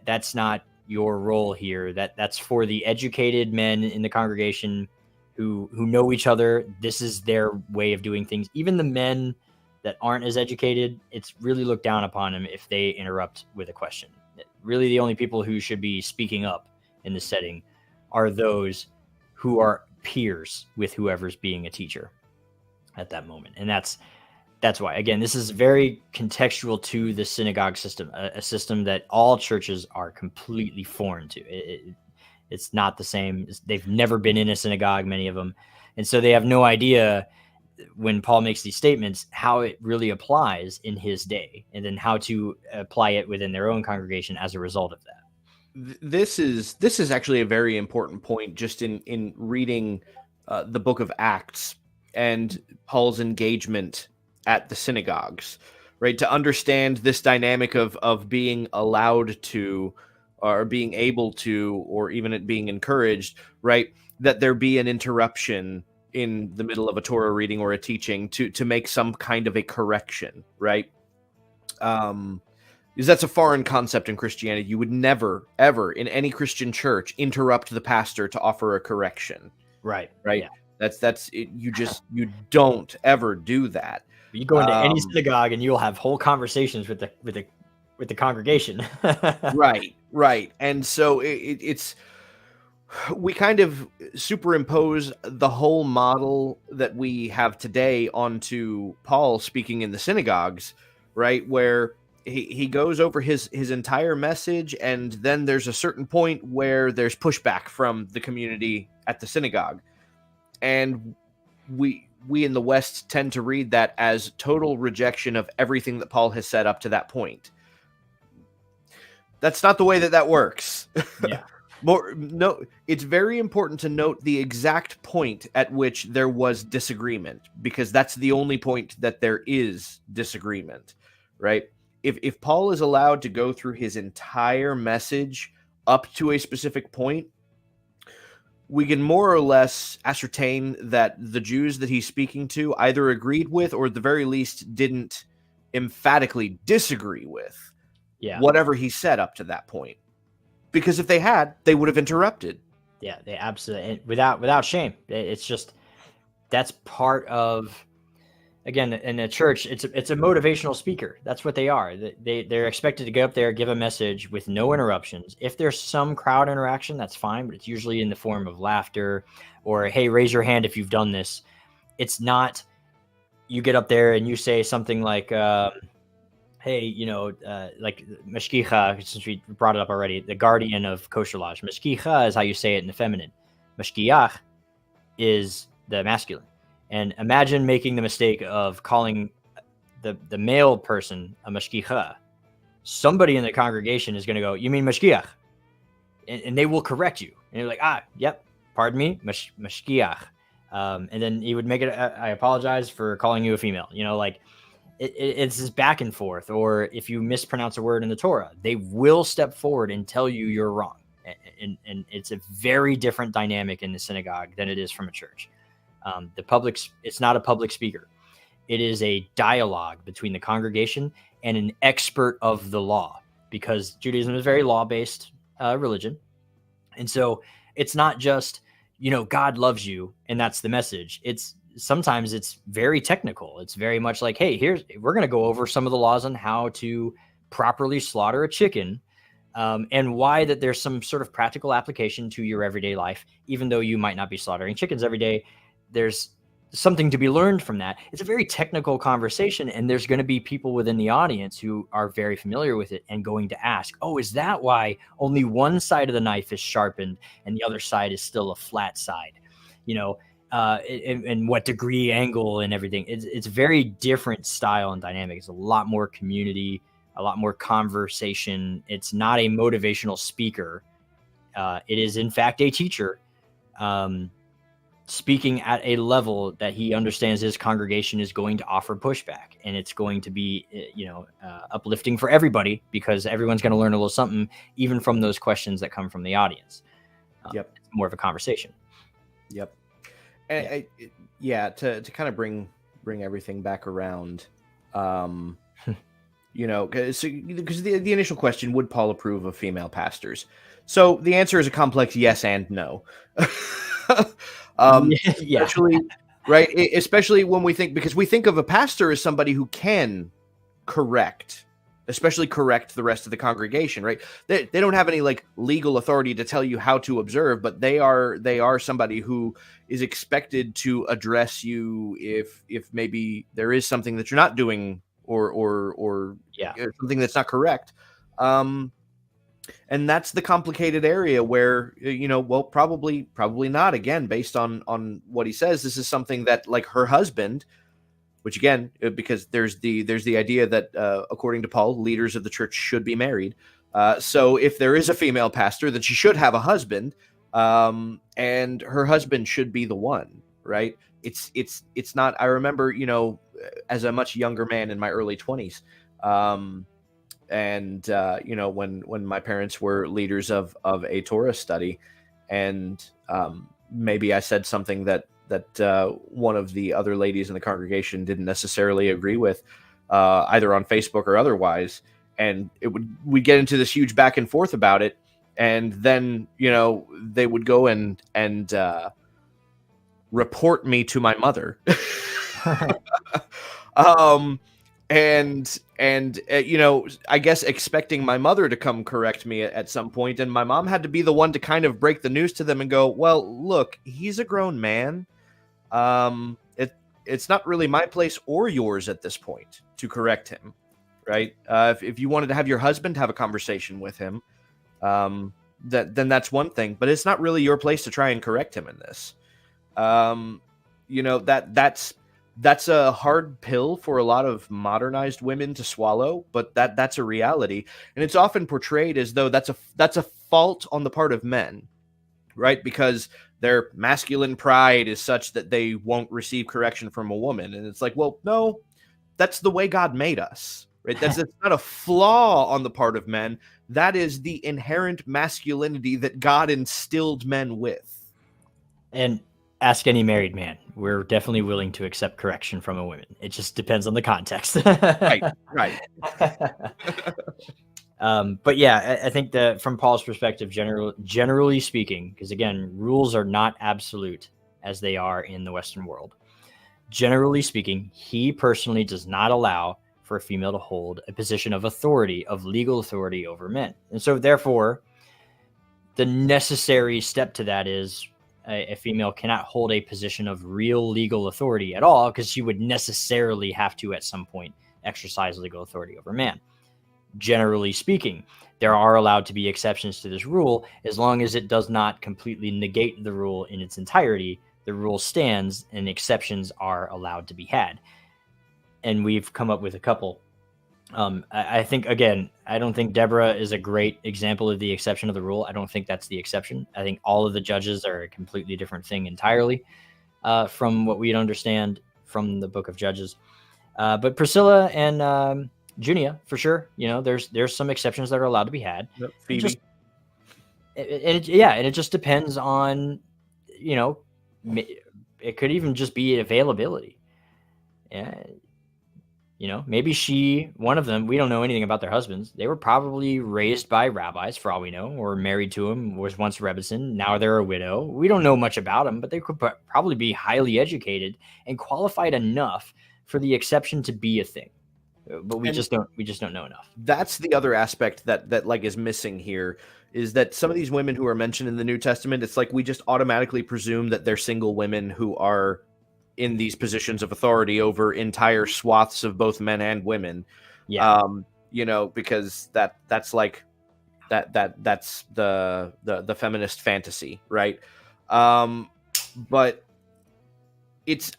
That's not your role here. That's for the educated men in the congregation who know each other. This is their way of doing things. Even the men that aren't as educated, it's really looked down upon them if they interrupt with a question. Really, the only people who should be speaking up in this setting are those who are peers with whoever's being a teacher at that moment. And that's why, again, this is very contextual to the synagogue system, a system that all churches are completely foreign to. It's not the same. They've never been in a synagogue, many of them. And so they have no idea when Paul makes these statements, how it really applies in his day, and then how to apply it within their own congregation as a result of that. This is actually a very important point just in reading the book of Acts and Paul's engagement at the synagogues, right? To understand this dynamic of being allowed to, or being able to, or even it being encouraged, right? That there be an interruption in the middle of a Torah reading or a teaching to make some kind of a correction, right? Because that's a foreign concept in Christianity. You would never, ever in any Christian church interrupt the pastor to offer a correction. Right. Yeah. That's it. You don't ever do that. You go into any synagogue and you'll have whole conversations with the congregation. Right. And so it's we kind of superimpose the whole model that we have today onto Paul speaking in the synagogues, right? Where he goes over his entire message, and then there's a certain point where there's pushback from the community at the synagogue. And we in the West tend to read that as total rejection of everything that Paul has said up to that point. That's not the way that works. Yeah. It's very important to note the exact point at which there was disagreement, because that's the only point that there is disagreement, right? If Paul is allowed to go through his entire message up to a specific point, we can more or less ascertain that the Jews that he's speaking to either agreed with, or at the very least didn't emphatically disagree with whatever he said up to that point. Because if they had, they would have interrupted. Yeah, they absolutely, without shame. It's just, that's part of, again, in a church, it's a motivational speaker. That's what they are. They're expected to go up there, give a message with no interruptions. If there's some crowd interaction, that's fine, but it's usually in the form of laughter or, hey, raise your hand if you've done this. It's not, you get up there and you say something like, hey, like mashkicha, since we brought it up already, the guardian of kosher laws. Mashkicha is how you say it in the feminine. Mashkiach is the masculine. And imagine making the mistake of calling the male person a mashkicha. Somebody in the congregation is going to go, you mean mashkiach? And they will correct you. And you're like, yep, pardon me, mashkiach. And then he would make it, I apologize for calling you a female. It's this back and forth. Or if you mispronounce a word in the Torah, they will step forward and tell you you're wrong. And it's a very different dynamic in the synagogue than it is from a church. It's not a public speaker. It is a dialogue between the congregation and an expert of the law, because Judaism is a very law-based religion. And so it's not just, God loves you and that's the message. Sometimes it's very technical. It's very much like, hey, we're going to go over some of the laws on how to properly slaughter a chicken, and why that there's some sort of practical application to your everyday life. Even though you might not be slaughtering chickens every day, there's something to be learned from that. It's a very technical conversation, and there's going to be people within the audience who are very familiar with it and going to ask, oh, is that why only one side of the knife is sharpened and the other side is still a flat side? And what degree, angle, and everything. It's a very different style and dynamic. It's a lot more community, a lot more conversation. It's not a motivational speaker. It is, in fact, a teacher. speaking at a level that he understands his congregation is going to offer pushback, and it's going to be, uplifting for everybody, because everyone's going to learn a little something, even from those questions that come from the audience. Yep. It's more of a conversation. Yep. And to kind of bring everything back around, because the initial question, would Paul approve of female pastors? So the answer is a complex yes and no. Especially, right? Especially when because we think of a pastor as somebody who can correct the rest of the congregation, right? They don't have any like legal authority to tell you how to observe, but they are somebody who is expected to address you if maybe there is something that you're not doing or something that's not correct. And that's the complicated area where, probably not, again, based on what he says. This is something that, like, her husband, which again, because there's the idea that according to Paul, leaders of the church should be married. So if there is a female pastor, then she should have a husband, and her husband should be the one, right? It's not. I remember, as a much younger man in my early 20s, and when my parents were leaders of a Torah study, and maybe I said something that one of the other ladies in the congregation didn't necessarily agree with, either on Facebook or otherwise, and we'd get into this huge back and forth about it, and then they would go and report me to my mother. I guess expecting my mother to come correct me at some point, and my mom had to be the one to kind of break the news to them and go, well, look, he's a grown man. It's not really my place or yours at this point to correct him, right? If you wanted to have your husband have a conversation with him, then that's one thing, but it's not really your place to try and correct him in this. That's a hard pill for a lot of modernized women to swallow, but that's a reality, and it's often portrayed as though that's a fault on the part of men, right? Because their masculine pride is such that they won't receive correction from a woman, and it's like, well, no, that's the way God made us, right? That's not a flaw on the part of men. That is the inherent masculinity that God instilled men with. And ask any married man. We're definitely willing to accept correction from a woman. It just depends on the context. Right. But yeah, I think that from Paul's perspective, generally speaking, because again, rules are not absolute as they are in the Western world. Generally speaking, he personally does not allow for a female to hold a position of authority, of legal authority over men. And so therefore, the necessary step to that is a female cannot hold a position of real legal authority at all, because she would necessarily have to at some point exercise legal authority over man. Generally speaking, there are allowed to be exceptions to this rule as long as it does not completely negate the rule in its entirety. The rule stands and exceptions are allowed to be had. And we've come up with a couple. I think, again, I don't think Deborah is a great example of the exception of the rule. I don't think that's the exception. I think all of the judges are a completely different thing entirely from what we'd understand from the book of Judges. But Priscilla and Junia, for sure, there's some exceptions that are allowed to be had. Yep, Phoebe. And it just depends on, it could even just be availability. Yeah. Maybe one of them, we don't know anything about their husbands. They were probably raised by rabbis, for all we know, or married to him, was once Rebbetzin. Now they're a widow. We don't know much about them, but they could probably be highly educated and qualified enough for the exception to be a thing. But we just don't know enough. That's the other aspect that like is missing here, is that some of these women who are mentioned in the New Testament, it's like we just automatically presume that they're single women who are in these positions of authority over entire swaths of both men and women. Yeah. Because that's like that's the feminist fantasy, right? But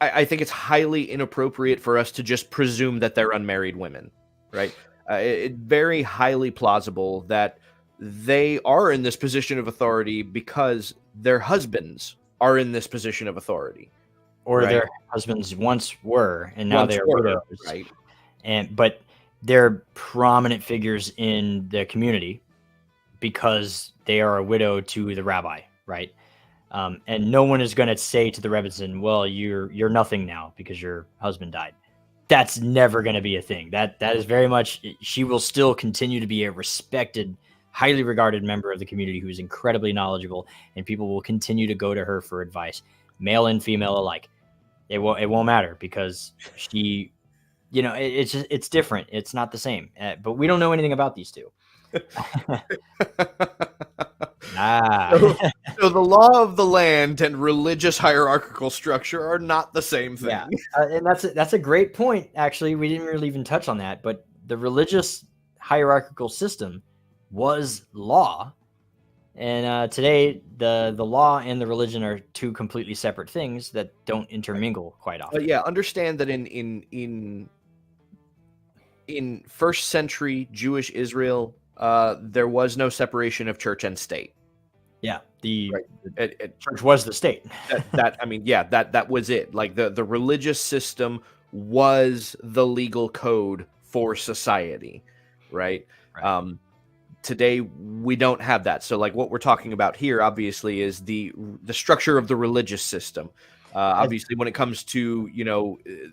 I think it's highly inappropriate for us to just presume that they're unmarried women, right? It's very highly plausible that they are in this position of authority because their husbands are in this position of authority. or Right. their husbands once were, and now Once they are were, widows. right? But they're prominent figures in the community because they are a widow to the rabbi, right? And no one is going to say to the Rebbitzin, "Well, you're nothing now because your husband died." That's never going to be a thing. That is very much. She will still continue to be a respected, highly regarded member of the community who is incredibly knowledgeable, and people will continue to go to her for advice, male and female alike. It won't matter because she, it's different. It's not the same. But we don't know anything about these two. So the law of the land and religious hierarchical structure are not the same thing. Yeah, and that's a great point. Actually, we didn't really even touch on that, but the religious hierarchical system was law, and today the law and the religion are two completely separate things that don't intermingle quite often. But yeah, understand that in first century Jewish Israel, there was no separation of church and state. Yeah, the Right. church was the state. That was it. Like the religious system was the legal code for society, right? Today we don't have that. So like what we're talking about here, obviously, is the structure of the religious system. Obviously, when it comes to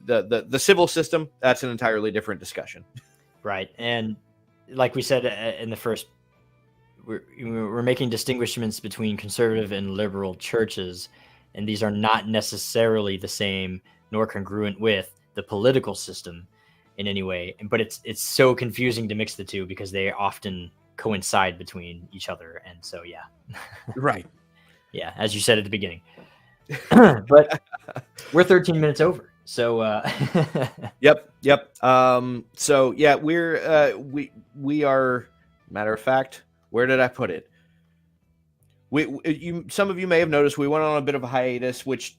the civil system, that's an entirely different discussion. Right, and like we said in the first. We're making distinguishments between conservative and liberal churches, and these are not necessarily the same nor congruent with the political system in any way. But it's so confusing to mix the two because they often coincide between each other. And so, yeah. Right. Yeah, as you said at the beginning. But we're 13 minutes over. So Yep. So yeah, we are, matter of fact, where did I put it? Some of you may have noticed we went on a bit of a hiatus, which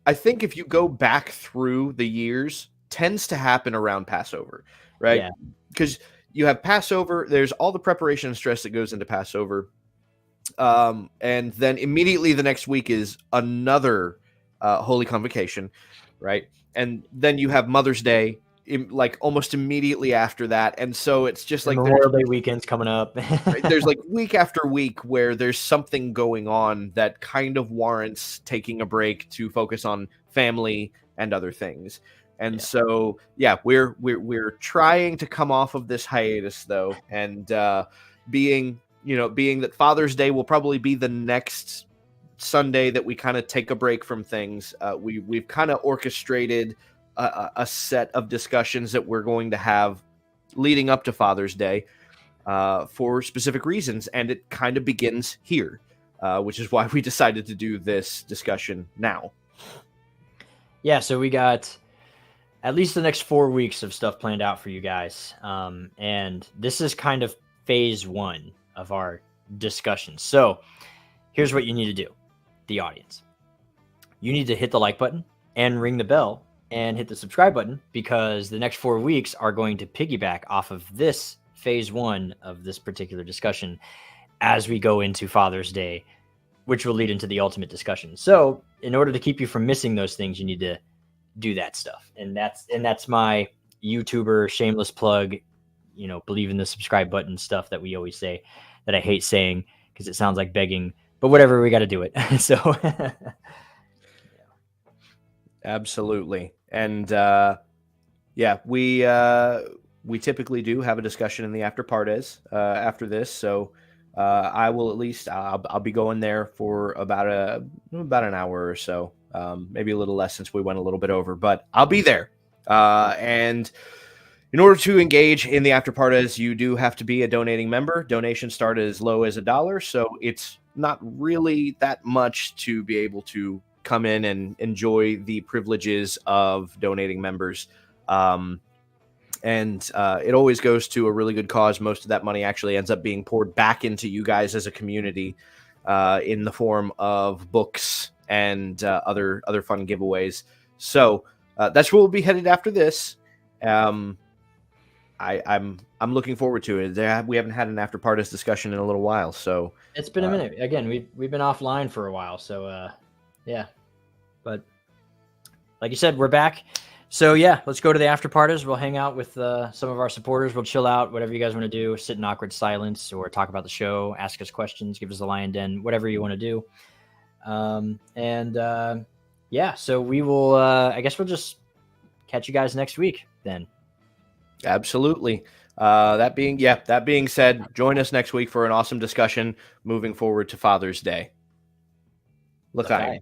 I think if you go back through the years tends to happen around Passover, right? Yeah. Because you have Passover, there's all the preparation and stress that goes into Passover. And then immediately the next week is another Holy Convocation, right? And then you have Mother's Day, like almost immediately after that, and so it's just like Memorial Day weekend's coming up. Right? There's like week after week where there's something going on that kind of warrants taking a break to focus on family and other things. And so yeah, we're trying to come off of this hiatus though, and being that Father's Day will probably be the next Sunday that we kind of take a break from things. We've kind of orchestrated a set of discussions that we're going to have leading up to Father's Day for specific reasons, and it kind of begins here, which is why we decided to do this discussion now. Yeah, so we got at least the next 4 weeks of stuff planned out for you guys, and this is kind of phase one of our discussion. So here's what you need to do, the audience. You need to hit the like button and ring the bell and hit the subscribe button, because the next 4 weeks are going to piggyback off of this phase one of this particular discussion as we go into Father's Day, which will lead into the ultimate discussion. So in order to keep you from missing those things, you need to do that stuff. And that's my YouTuber shameless plug, believe in the subscribe button stuff that we always say, that I hate saying because it sounds like begging, but whatever, we got to do it. So Absolutely. And we typically do have a discussion in the after partes after this. So I will I'll be going there for about an hour or so, maybe a little less since we went a little bit over, but I'll be there. And in order to engage in the after partes, you do have to be a donating member. Donations start as low as $1, so it's not really that much to be able to come in and enjoy the privileges of donating members. And it always goes to a really good cause. Most of that money actually ends up being poured back into you guys as a community in the form of books and other fun giveaways. So that's where we'll be headed after this. I'm looking forward to it. We haven't had an after parties discussion in a little while, so it's been a minute. Again, we've been offline for a while, so Yeah. But like you said, we're back. So yeah, let's go to the after parties. We'll hang out with some of our supporters. We'll chill out, whatever you guys want to do, sit in awkward silence or talk about the show, ask us questions, give us a lion den, whatever you want to do. Yeah, so we will, I guess we'll just catch you guys next week then. Absolutely. That being said, join us next week for an awesome discussion moving forward to Father's Day. L'chaim.